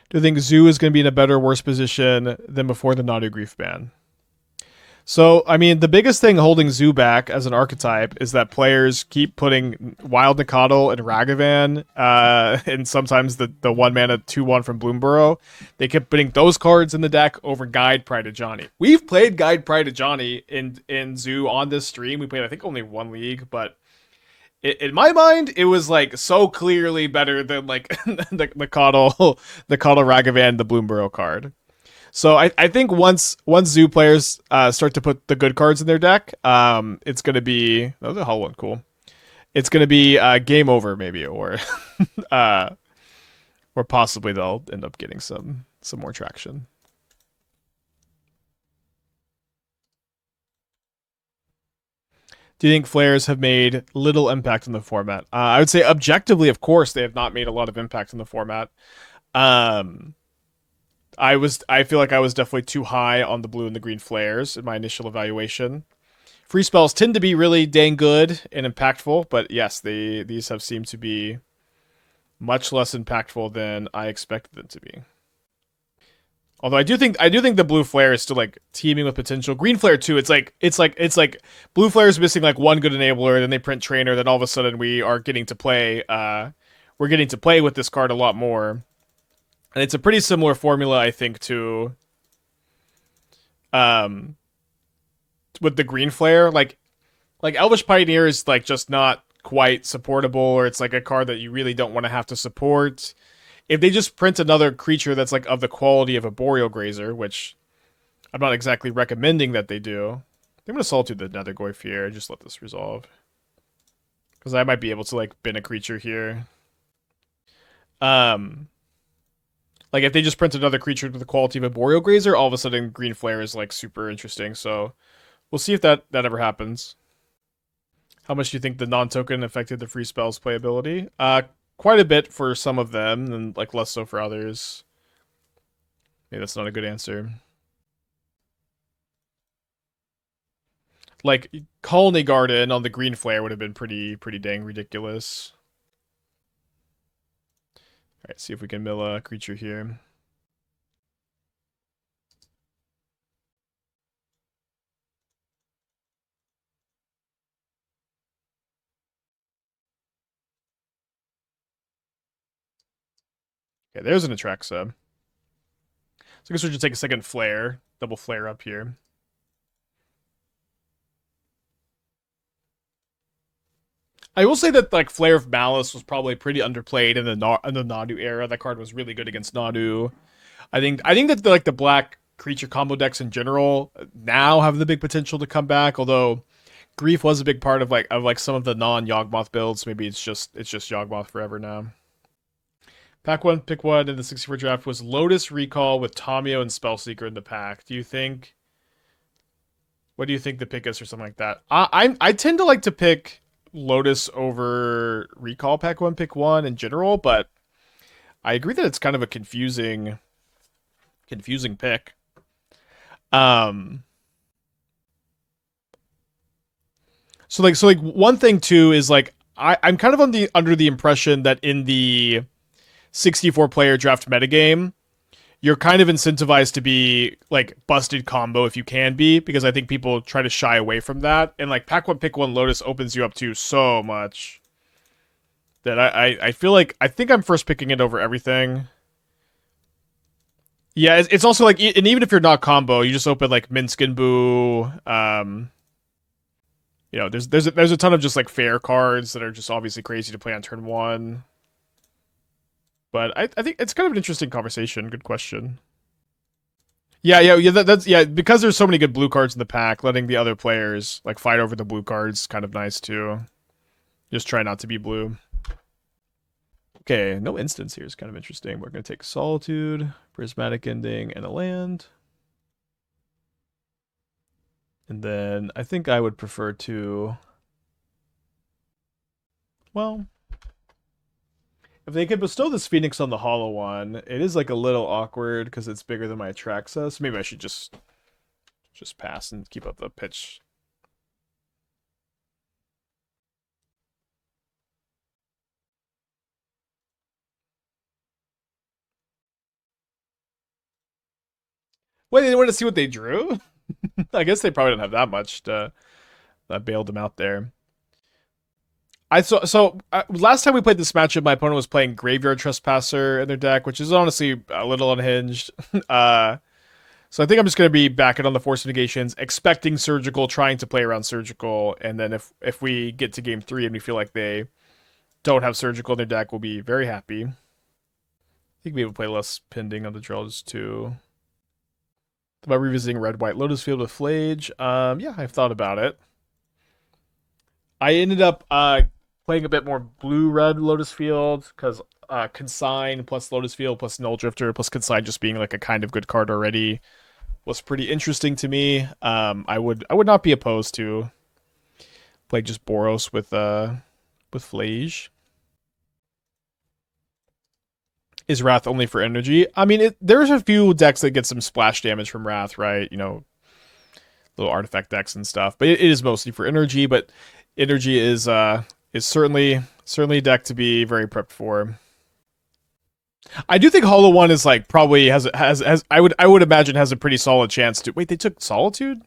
Do you think Zoo is going to be in a better or worse position than before the Nadu Grief ban? So, I mean, the biggest thing holding Zoo back as an archetype is that players keep putting Wild Nikadal and Ragavan, and sometimes the 1-mana 2/1 from Bloomburrow. They kept putting those cards in the deck over Guide Pride of Johnny. We've played Guide Pride of Johnny in Zoo on this stream. We played, I think, only one league, but in my mind, it was like so clearly better than like the Coddle Ragavan, the Bloomburrow card. So I think once Zoo players start to put the good cards in their deck, it's gonna be that was a Hull one, cool. It's gonna be game over maybe, or or possibly they'll end up getting some more traction. Do you think flares have made little impact on the format? I would say objectively, of course, they have not made a lot of impact on the format. I feel like I was definitely too high on the blue and the green flares in my initial evaluation. Free spells tend to be really dang good and impactful, but yes, these have seemed to be much less impactful than I expected them to be. Although I do think the blue flare is still like teeming with potential. Green flare too. It's like blue flare is missing like one good enabler, then they print trainer, then all of a sudden we are getting to play. We're getting to play with this card a lot more. And it's a pretty similar formula, I think, to with the green flare. Like Elvish Pioneer is like just not quite supportable, or it's like a card that you really don't want to have to support. If they just print another creature that's like of the quality of a Boreal Grazer, which I'm not exactly recommending that they do. I'm gonna Solitude the Nether Goyf here, just let this resolve. Because I might be able to like bin a creature here. Like, if they just print another creature with the quality of a Boreal Grazer, all of a sudden Green Flare is, like, super interesting. So, we'll see if that ever happens. How much do you think the non-token affected the free spells playability? Quite a bit for some of them, and, like, less so for others. Maybe that's not a good answer. Like, Colony Garden on the Green Flare would have been pretty dang ridiculous. Alright, see if we can mill a creature here. Okay, there's an Atraxa. So I guess we should take a second flare. Double flare up here. I will say that like Flare of Malice was probably pretty underplayed in the Nadu era. That card was really good against Nadu. I think that like the black creature combo decks in general now have the big potential to come back. Although Grief was a big part of like some of the non Yawgmoth builds. Maybe it's just Yawgmoth forever now. Pack one, pick one in the 64 draft was Lotus Recall with Tamio and Spellseeker in the pack. Do you think? What do you think the pick is or something like that? I tend to like to pick Lotus over Recall pack one, pick one in general, but I agree that it's kind of a confusing pick. Um, so like one thing too is like I'm kind of under the impression that in the 64 player draft metagame, you're kind of incentivized to be like busted combo if you can be, because I think people try to shy away from that. And like pack one, pick one Lotus opens you up to so much that I feel like I think I'm first picking it over everything. Yeah, it's also like, and even if you're not combo, you just open like Minskin Boo. There's a ton of just like fair cards that are just obviously crazy to play on turn one. But I think it's kind of an interesting conversation. Good question. Yeah. That's because there's so many good blue cards in the pack. Letting the other players like fight over the blue cards kind of nice too. Just try not to be blue. Okay, no instance here is kind of interesting. We're gonna take Solitude, Prismatic Ending, and a land. And then I think I would prefer to. Well, if they could bestow this Phoenix on the hollow one, it is like a little awkward because it's bigger than my Atraxa. So maybe I should just pass and keep up the pitch. Wait, they want to see what they drew? I guess they probably don't have that much to that bailed them out there. Last time we played this matchup, my opponent was playing Graveyard Trespasser in their deck, which is honestly a little unhinged. So I think I'm just going to be backing on the Force of Negations, expecting Surgical, trying to play around Surgical, and then if we get to game 3 and we feel like they don't have Surgical in their deck, we'll be very happy. I think we would play less Pending on the draws too. About revisiting Red White Lotus Field with Flage. Yeah, I've thought about it. I ended up playing a bit more blue-red Lotus Field because Consign plus Lotus Field plus Null Drifter plus Consign just being like a kind of good card already was pretty interesting to me. I would not be opposed to play just Boros with Flage. Is Wrath only for energy? I mean, there's a few decks that get some splash damage from Wrath, right? You know, little artifact decks and stuff, but it is mostly for energy. But energy is certainly a deck to be very prepped for. I do think Hollow One is like probably has I would imagine has a pretty solid chance to. Wait, they took Solitude?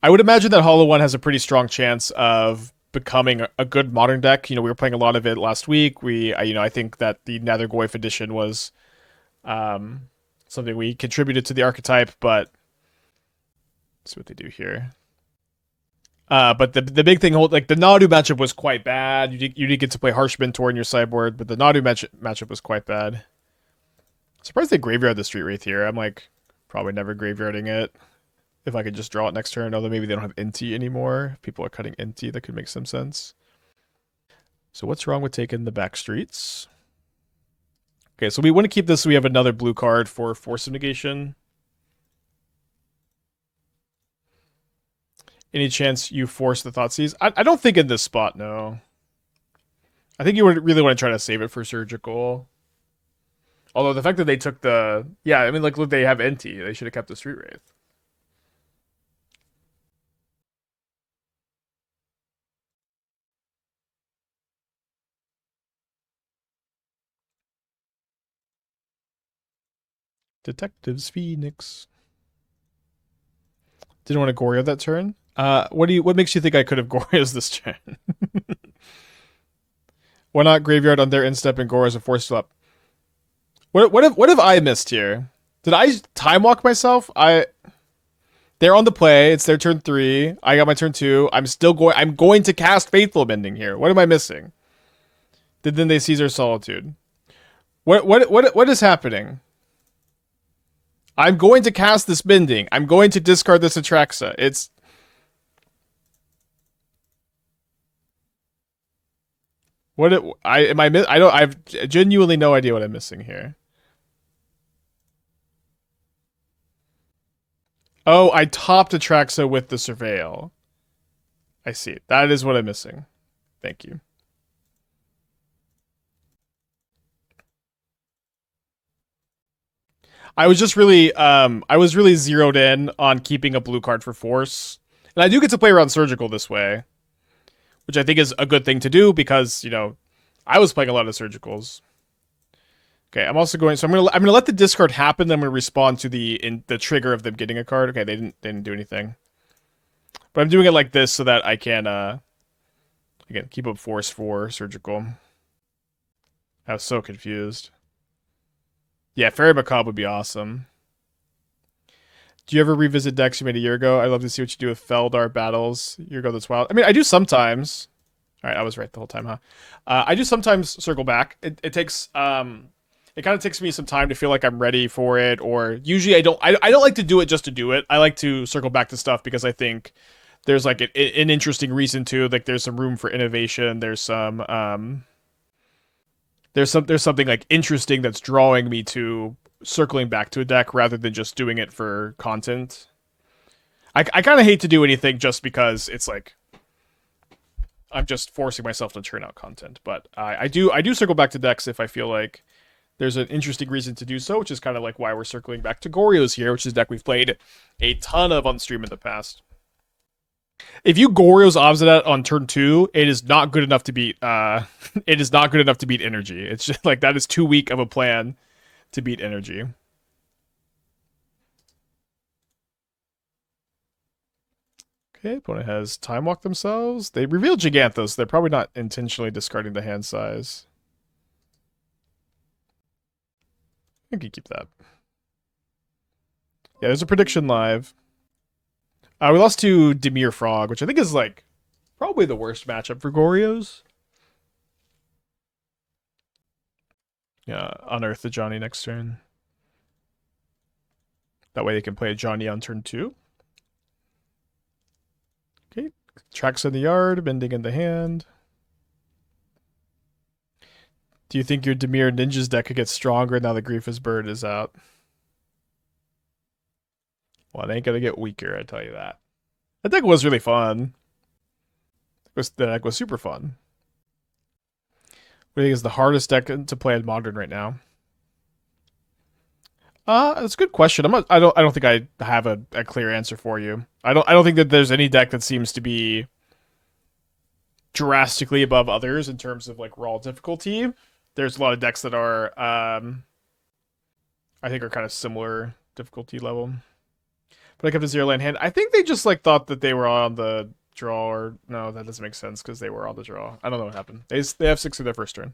I would imagine that Hollow One has a pretty strong chance of becoming a good modern deck. You know, we were playing a lot of it last week. I think that the Nethergoyf edition was something we contributed to the archetype, but let's see what they do here. But the big thing, like the Nadu matchup was quite bad. You did get to play Harsh Mentor in your sideboard, but the Nadu matchup was quite bad. Surprised they graveyard the Street Wraith here. I'm like probably never graveyarding it. If I could just draw it next turn, although maybe they don't have NT anymore. If people are cutting NT, that could make some sense. So what's wrong with taking the Backstreets? Okay, so we want to keep this so we have another blue card for Force of Negation. Any chance you force the Thoughtseize? I don't think in this spot, no. I think you would really want to try to save it for Surgical. Although the fact that they took the... Yeah, I mean, like, look, they have NT. They should have kept the Street Wraith. Detectives Phoenix. Didn't want to Goryo that turn. What makes you think I could have Goryos this turn? Why not graveyard on their instep and Goryo as a force up? What have I missed here? Did I time walk myself? They're on the play. It's their turn 3. I got my turn 2. I'm going to cast Faithful Mending here. What am I missing? Then they seize their Solitude. What is happening? I'm going to cast this Mending. I'm going to discard this Atraxa. It's I have genuinely no idea what I'm missing here. Oh, I topped Atraxa with the Surveil. I see. That is what I'm missing. Thank you. I was just really zeroed in on keeping a blue card for Force. And I do get to play around Surgical this way, which I think is a good thing to do because, I was playing a lot of Surgicals. Okay, I'm also going. So I'm gonna let the discard happen. Then I'm gonna respond to the trigger of them getting a card. Okay, they didn't do anything, but I'm doing it like this so that I can again keep up Force for Surgical. I was so confused. Yeah, Fairy Macabre would be awesome. Do you ever revisit decks you made a year ago? I'd love to see what you do with Feldar battles. Year ago that's wild. I mean, I do sometimes. All right, I was right the whole time, huh? I do sometimes circle back. It takes it kind of takes me some time to feel like I'm ready for it, or usually I don't like to do it just to do it. I like to circle back to stuff because I think there's like an interesting reason to, like there's some room for innovation. There's something like interesting that's drawing me to circling back to a deck rather than just doing it for content. I kind of hate to do anything just because it's like I'm just forcing myself to churn out content, but I do circle back to decks if I feel like there's an interesting reason to do so, which is kind of like why we're circling back to Goryo's here, which is a deck we've played a ton of on stream in the past. If you Goryo's Obsidian on turn 2, it is not good enough to beat it is not good enough to beat Energy. It's just like that is too weak of a plan to beat Energy. Okay, opponent has time walked themselves. They revealed Giganthos. They're probably not intentionally discarding the hand size. I can keep that. Yeah, there's a prediction live. We lost to Dimir Frog, which I think is like probably the worst matchup for Goryos. Yeah, unearth the Johnny next turn. That way they can play a Johnny on turn 2. Okay, Tracks in the yard, Mending in the hand. Do you think your Dimir Ninjas deck could get stronger now the Griefless Bird is out? Well, it ain't gonna get weaker, I tell you that. That deck was really fun. The deck was super fun. What do you think is the hardest deck to play in Modern right now? That's a good question. I don't think I have a clear answer for you. I don't think that there's any deck that seems to be drastically above others in terms of like raw difficulty. There's a lot of decks that are I think are kind of similar difficulty level. But I kept a 0-land hand. I think they just like thought that they were on the draw, or no, that doesn't make sense because they were on the draw. I don't know what happened. They have 6 in their first turn.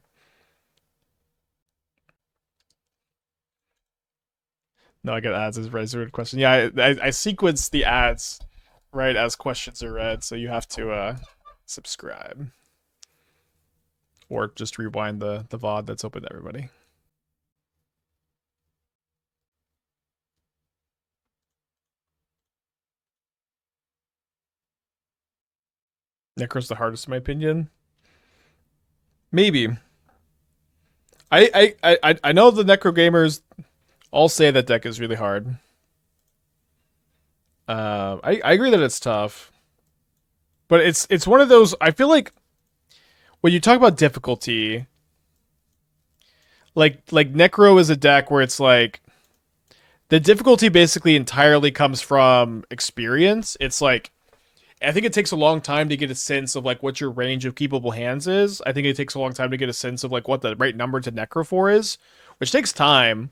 No, I get ads as read question. Yeah, I sequence the ads right as questions are read, so you have to subscribe. Or just rewind the VOD that's open to everybody. Necro's the hardest in my opinion. Maybe. I know the Necro gamers all say that deck is really hard. I agree that it's tough. But it's one of those, I feel like when you talk about difficulty, like Necro is a deck where it's like the difficulty basically entirely comes from experience. It's like I think it takes a long time to get a sense of like what your range of keepable hands is. I think it takes a long time to get a sense of like what the right number to Necro for is, which takes time.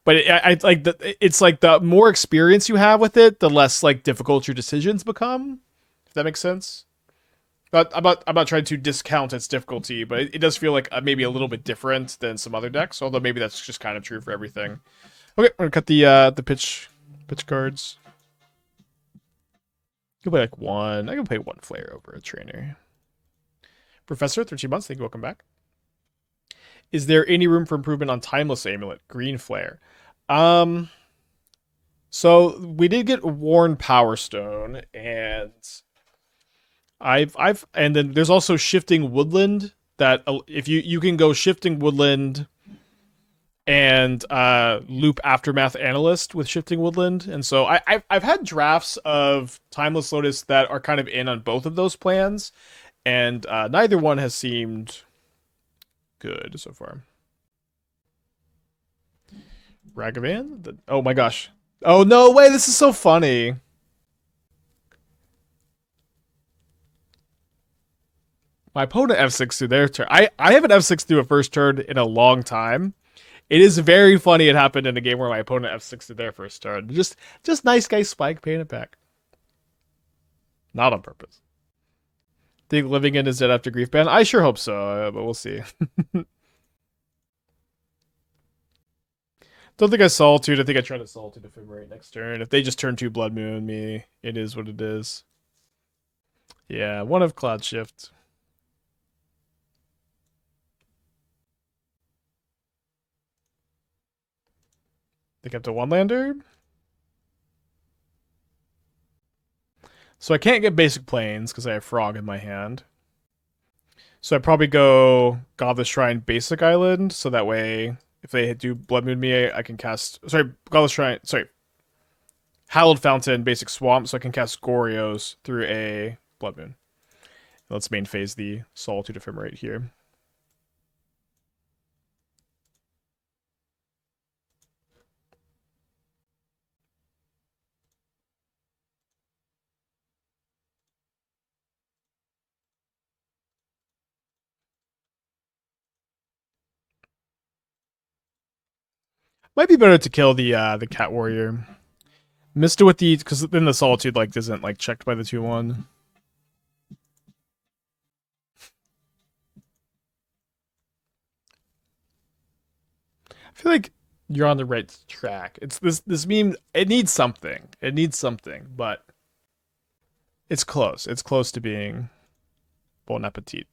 But it's like the more experience you have with it, the less like difficult your decisions become. If that makes sense. I'm not trying to discount its difficulty, but it does feel like maybe a little bit different than some other decks. Although maybe that's just kind of true for everything. Okay, I'm gonna cut the pitch cards. I can play like one. I can play one flare over a trainer. Professor, 13 months. Thank you. Welcome back. Is there any room for improvement on Timeless Amulet? Green flare. So we did get Worn Power Stone, and and then there's also Shifting Woodland. That if you can go Shifting Woodland and loop Aftermath Analyst with Shifting Woodland, and so I've had drafts of Timeless Lotus that are kind of in on both of those plans, and neither one has seemed good so far. Ragavan? Oh my gosh. Oh no way, this is so funny. My opponent F6 through their turn. I haven't F6 through a first turn in a long time. It is very funny it happened in a game where my opponent F6 through their first turn. Just nice guy spike, paying it back. Not on purpose. Think Living In is dead after Griefband? I sure hope so, but we'll see. Don't think I Solitude. I think I try to Solitude Ephemerate next turn. If they just turn 2 Blood Moon me, it is what it is. Yeah, one of Cloudshift. They kept a 1-lander. So I can't get basic planes because I have Frog in my hand. So I'd probably go Godless Shrine basic island, so that way if they do Blood Moon me, I can cast... Sorry, Godless Shrine... Sorry. Hallowed Fountain, basic swamp, so I can cast Goryos through a Blood Moon. Let's main phase the Solitude Ephemerate here. Might be better to kill the Cat Warrior. Missed it with the... Because then the Solitude like isn't like checked by the 2-1. I feel like you're on the right track. It's this meme. It needs something. It needs something, but it's close. It's close to being bon appetit.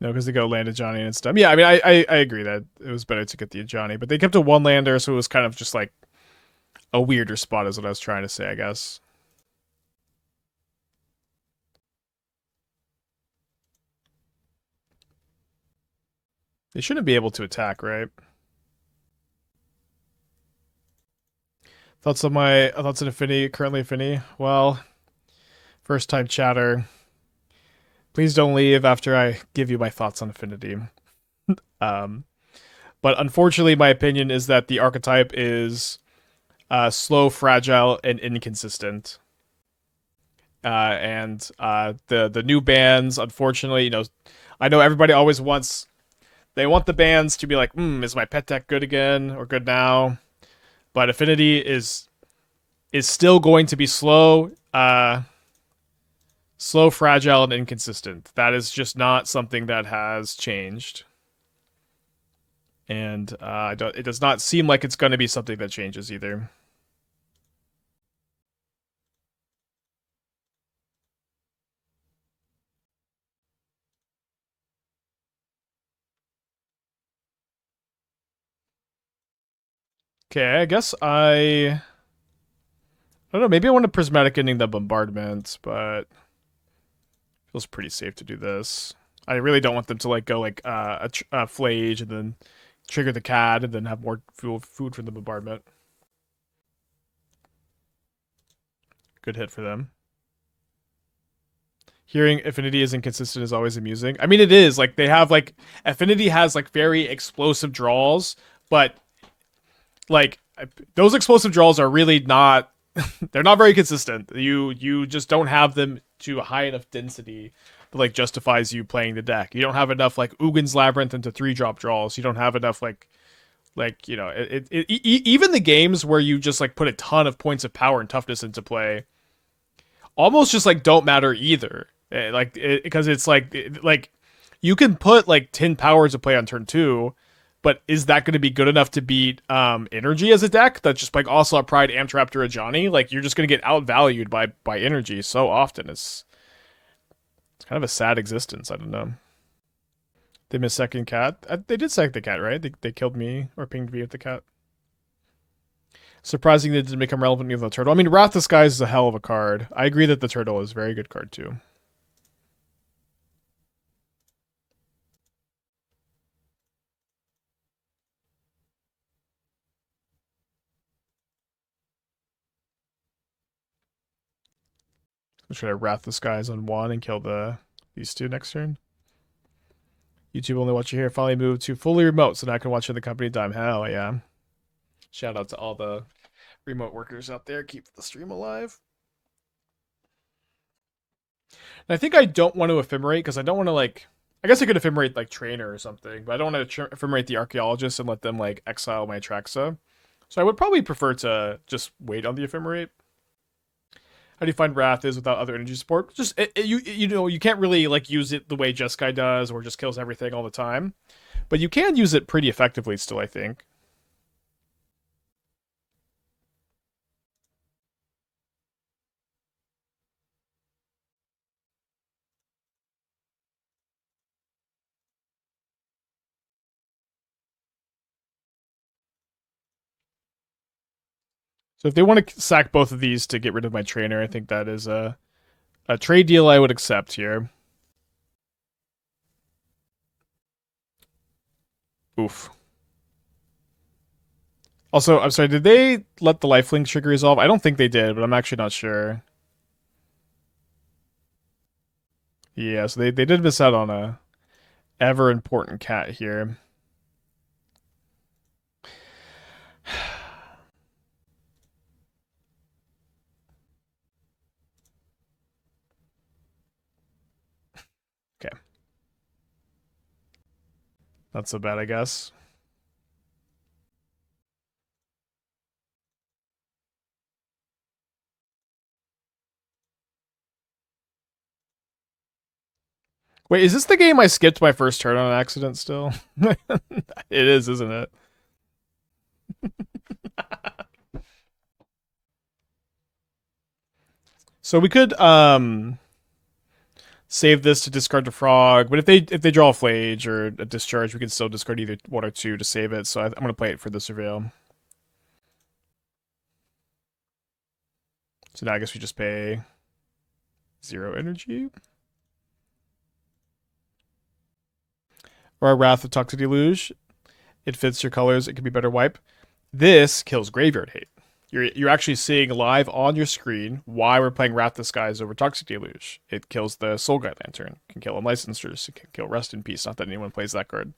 No, because they go land Johnny and stuff. Yeah, I mean, I agree that it was better to get the Johnny, but they kept a 1-lander, so it was kind of just like a weirder spot, is what I was trying to say, I guess. They shouldn't be able to attack, right? Thoughts on Affinity, currently Affinity? Well, first time chatter. Please don't leave after I give you my thoughts on Affinity. But unfortunately, my opinion is that the archetype is slow, fragile, and inconsistent. And the new bans, unfortunately, I know everybody always wants... They want the bans to be like, is my pet deck good again or good now? But Affinity is still going to be slow, slow, fragile, and inconsistent. That is just not something that has changed. And it does not seem like it's going to be something that changes either. Okay, I guess I don't know, maybe I want to Prismatic Ending the Bombardment, but it feels pretty safe to do this. I really don't want them to like go like a Flage and then trigger the cat and then have more food from the Bombardment. Good hit for them. Hearing Affinity is inconsistent is always amusing. I mean, it is. Like, they have, like... Affinity has, like, very explosive draws, but... Like, those explosive draws are really not... They're not very consistent. You just don't have them to a high enough density that like justifies you playing the deck. You don't have enough like Ugin's Labyrinth into 3-drop draws. You don't have enough like you know even the games where you just like put a ton of points of power and toughness into play almost just like don't matter either. Because it's like you can put like 10 powers to play on turn 2, but is that going to be good enough to beat energy as a deck that's just like Ocelot Pride, Amtraptor, or Johnny? Like you're just going to get outvalued by energy so often. It's kind of a sad existence. I don't know. They missed second cat. They did sack the cat, right? They killed me or pinged me with the cat. Surprising that it didn't become relevant with the turtle. I mean, Wrath Disguise is a hell of a card. I agree that the turtle is a very good card too. Should I Wrath Disguise on 1 and kill these 2 next turn? YouTube only watch you here. Finally moved to fully remote, so now I can watch in the company time. Hell yeah. Shout out to all the remote workers out there. Keep the stream alive. And I think I don't want to Ephemerate because I don't want to like... I guess I could Ephemerate like Trainer or something, but I don't want to Ephemerate the Archaeologist and let them like exile my Atraxa. So I would probably prefer to just wait on the Ephemerate. How do you find Wrath is without other energy support? Just you know, you can't really like use it the way Jeskai does, or just kills everything all the time. But you can use it pretty effectively still, I think. So if they want to sack both of these to get rid of my trainer, I think that is a trade deal I would accept here. Oof. Also, I'm sorry, did they let the lifelink trigger resolve? I don't think they did, but I'm actually not sure. Yeah, so they did miss out on a ever important cat here. Okay. Not so bad, I guess. Wait, is this the game I skipped my first turn on accident still? It is, isn't it? So we could save this to discard the frog, but if they draw a flage or a discharge, we can still discard either 1 or 2 to save it. So I'm gonna play it for the surveil. So now I guess we just pay 0 energy. Or a Wrath of Toxic Deluge. It fits your colors. It could be better wipe. This kills Graveyard Hate. You're actually seeing live on your screen why we're playing Wrath Disguise over Toxic Deluge. It kills the Soul Guide Lantern. It can kill Unlicensors. It can kill Rest in Peace. Not that anyone plays that card.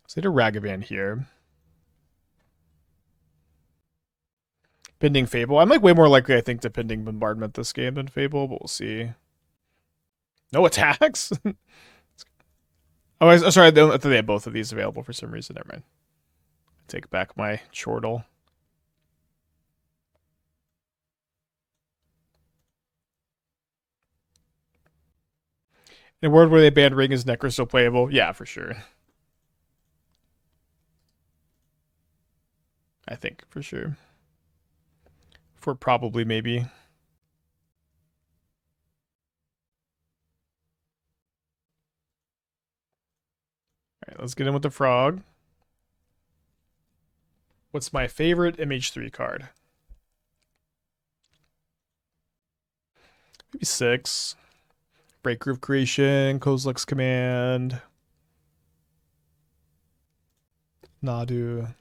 So they did Ragavan here. Pending Fable. I'm like way more likely, I think, to Pending Bombardment this game than Fable, but we'll see. No attacks? Oh, sorry. I thought they had both of these available for some reason. Never mind. Take back my chortle. In a world where they banned Ring, is Necro still playable? Yeah, for sure. I think, for sure. For probably, maybe. Alright, let's get in with the frog. What's my favorite MH3 card? Maybe 6. Breaker of Creation, Kozilek's Command. Nadu.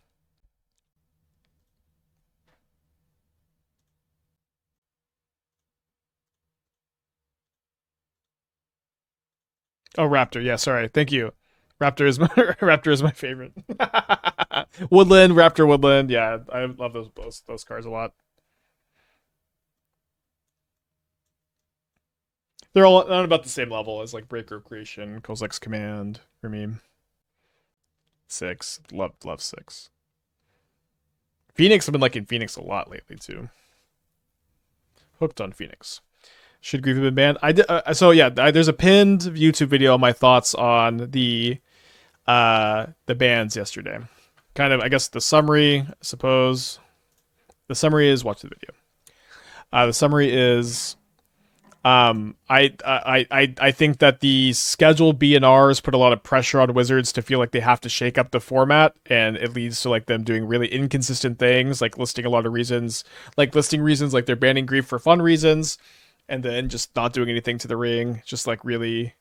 Oh, Raptor. Yeah, sorry. Thank you. Raptor is my Raptor is my favorite. Woodland, Raptor Woodland. Yeah, I love those cards a lot. They're all not about the same level as like Breaker Creation, Kozilek's Command, for me. 6. Love 6. Phoenix, I've been liking Phoenix a lot lately too. Hooked on Phoenix. Should Grief have been banned? I did. So yeah, there's a pinned YouTube video on my thoughts on the bans yesterday. Kind of, I guess the summary. I suppose the summary is watch the video. The summary is I think that the scheduled BNRs put a lot of pressure on Wizards to feel like they have to shake up the format, and it leads to like them doing really inconsistent things, like listing a lot of reasons, like listing reasons like they're banning Grief for fun reasons, and then just not doing anything to the ring, just like really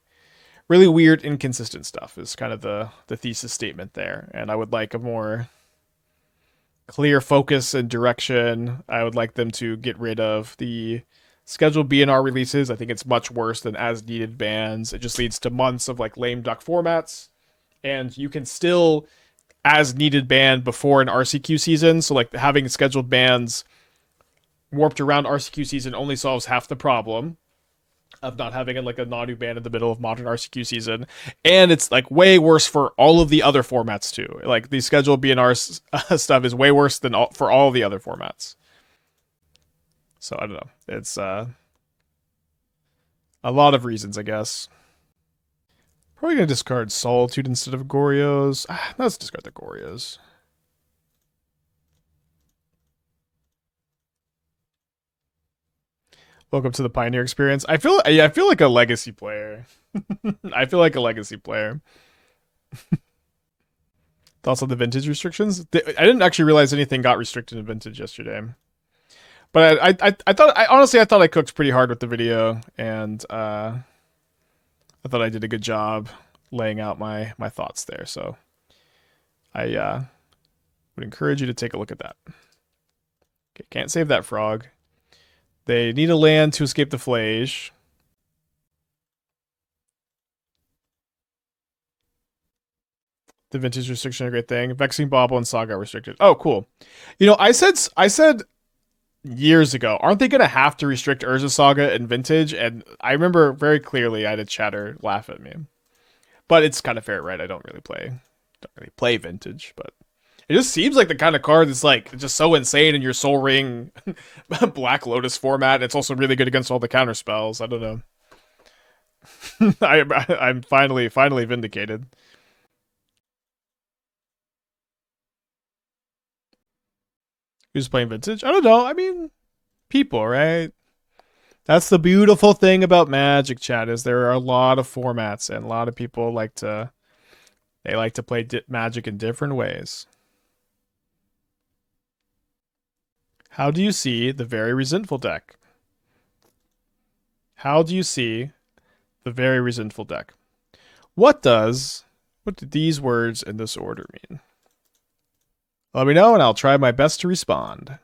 weird, inconsistent stuff is kind of the thesis statement there. And I would like a more clear focus and direction. I would like them to get rid of the scheduled BNR releases. I think it's much worse than as needed bans. It just leads to months of like lame duck formats, and you can still as needed ban before an RCQ season. So like having scheduled bans warped around RCQ season only solves half the problem of not having like a Nadu ban in the middle of modern RCQ season, and it's like way worse for all of the other formats too. Like the scheduled BNR stuff is way worse than for all the other formats. So I don't know. It's a lot of reasons, I guess. Probably gonna discard Solitude instead of Goryos. Let's discard the Goryos. Welcome to the Pioneer experience. I feel like a legacy player. I feel like a legacy player. Thoughts on the vintage restrictions? I didn't actually realize anything got restricted in vintage yesterday. But I thought honestly I thought I cooked pretty hard with the video, and I thought I did a good job laying out my thoughts there. So I would encourage you to take a look at that. Okay, can't save that frog. They need a land to escape the Flage. The vintage restriction is a great thing. Vexing Bauble and Saga restricted. Oh, cool. You know, I said years ago, aren't they going to have to restrict Urza Saga and Vintage? And I remember very clearly I had a chatter laugh at me. But it's kind of fair, right? I don't really play Vintage, but it just seems like the kind of card that's like just so insane in your Soul Ring Black Lotus format. It's also really good against all the counter spells. I don't know. I'm finally vindicated. Who's playing Vintage? I don't know. I mean, people, right? That's the beautiful thing about Magic, chat, is there are a lot of formats, and a lot of people like to play Magic in different ways. How do you see the Very Resentful deck? How do you see the Very Resentful deck? What do these words in this order mean? Let me know, and I'll try my best to respond.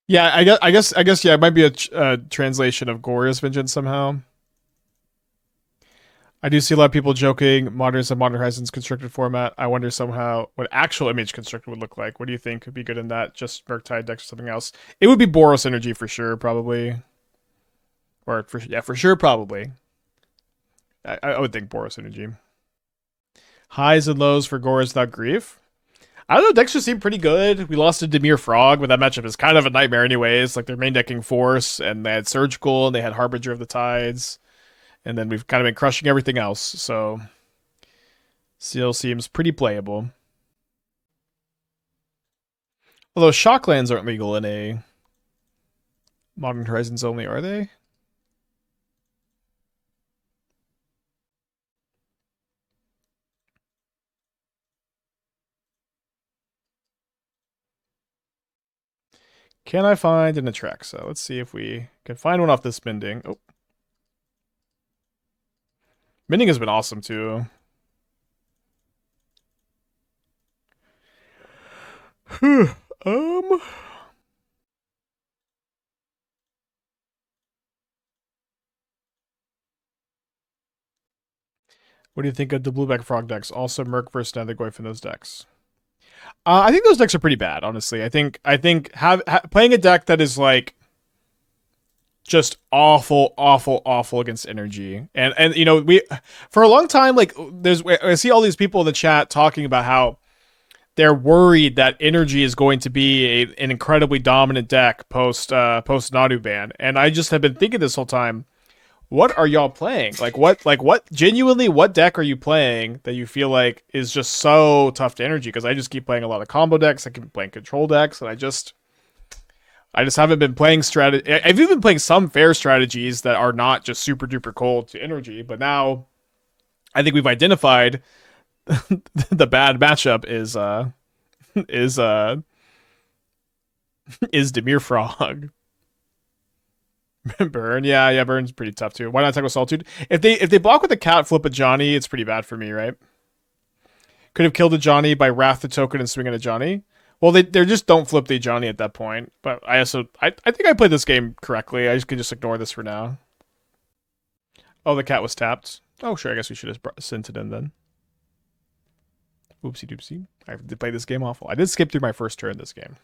Yeah, I guess, yeah, it might be a translation of Glorious Vengeance somehow. I do see a lot of people joking Modern Horizons constructed format. I wonder somehow what actual image constructed would look like. What do you think could be good in that? Just Murktide decks or something else? It would be Boros Energy for sure, probably. Or for sure, probably. I would think Boros Energy. Highs and lows for Goryos without Grief. I don't know, decks just seem pretty good. We lost to Dimir Frog, but that matchup is kind of a nightmare anyways. Like, they're main decking Force, and they had Surgical, and they had Harbinger of the Tides. And then we've kind of been crushing everything else, so still seems pretty playable. Although Shocklands aren't legal in a Modern Horizons only, are they? Can I find an Atraxa? Let's see if we can find one off this Mending. Oh. Mending has been awesome, too. um... What do you think of the Blueback Frog decks? Also, Merc versus Nethergoyf in those decks. I think those decks are pretty bad, honestly. I think playing a deck that is like just awful against energy, and you know, we for a long time, like I see all these people in the chat talking about how they're worried that energy is going to be an incredibly dominant deck post Nadu ban, and I just have been thinking this whole time, what are y'all playing? What genuinely, what deck are you playing that you feel like is just so tough to energy? Because I just keep playing a lot of combo decks, I keep playing control decks, and I just haven't been playing strategy. I've even been playing some fair strategies that are not just super duper cold to energy, but now I think we've identified the bad matchup is Dimir Frog. Burn, yeah, Burn's pretty tough too. Why not attack with Solitude? If they block with a cat, flip a Johnny, it's pretty bad for me, right? Could have killed a Johnny by Wrath the token and swing at a Johnny. Well, they just don't flip the Johnny at that point. But I think I played this game correctly. I can just ignore this for now. Oh, the cat was tapped. Oh, sure. I guess we should have sent it in then. Oopsie doopsie. I did play this game awful. I did skip through my first turn this game.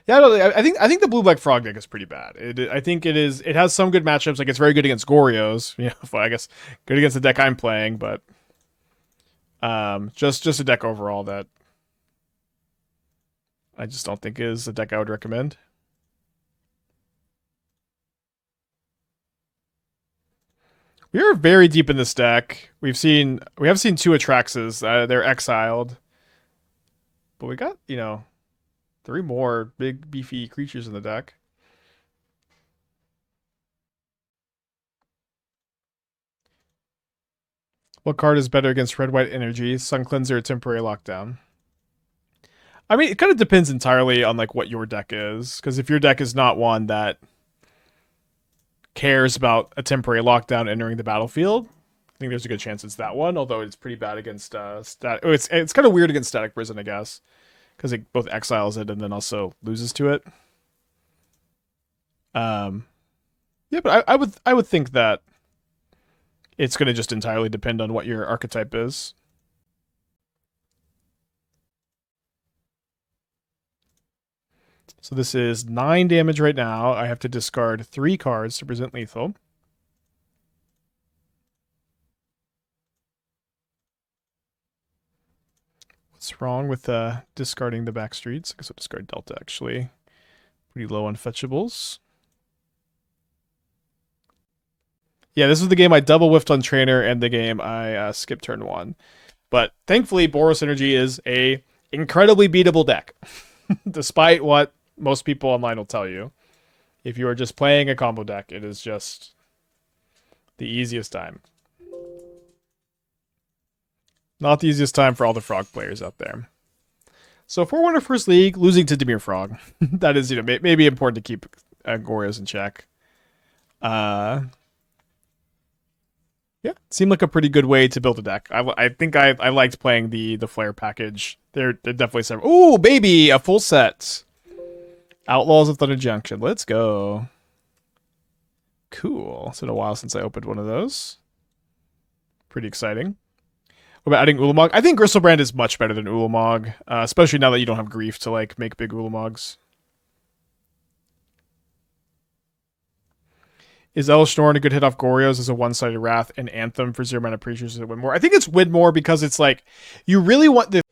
Yeah, I think the Blue-Black Frog deck is pretty bad. I think it is. It has some good matchups. Like, it's very good against Goryos. You know, I guess good against the deck I'm playing, but just a deck overall that I just don't think is a deck I would recommend. We are very deep in this deck. We have seen 2 Atraxas. They're exiled, but we got 3 more big beefy creatures in the deck. What card is better against red-white energy? Sun Cleanser or Temporary Lockdown? I mean, it kind of depends entirely on like what your deck is. Because if your deck is not one that cares about a temporary lockdown entering the battlefield, I think there's a good chance it's that one. Although it's pretty bad against it's kind of weird against Static Prison, I guess, because it both exiles it and then also loses to it. Yeah, but I would think that it's going to just entirely depend on what your archetype is. So this is 9 damage right now. I have to discard 3 cards to present lethal. What's wrong with discarding the Backstreets? I guess I'll discard Delta, actually. Pretty low on fetchables. Yeah, this is the game I double whiffed on Trainer and the game I skipped turn 1. But thankfully, Boros Energy is a incredibly beatable deck. Despite what most people online will tell you. If you are just playing a combo deck, it is just the easiest time. Not the easiest time for all the Frog players out there. So if we're winning first league, losing to Dimir Frog, that is, maybe important to keep Goryos in check. Yeah, seemed like a pretty good way to build a deck. I think I liked playing the Flare package. They're definitely some. Ooh, baby, a full set. Outlaws of Thunder Junction. Let's go. Cool. It's been a while since I opened one of those. Pretty exciting. What about adding Ulamog? I think Griselbrand is much better than Ulamog, especially now that you don't have Grief to like make big Ulamogs. Is Elish Norn a good hit off Goryos as a one-sided Wrath and Anthem for 0 mana creatures to win more? I think it's win more because it's like you really want the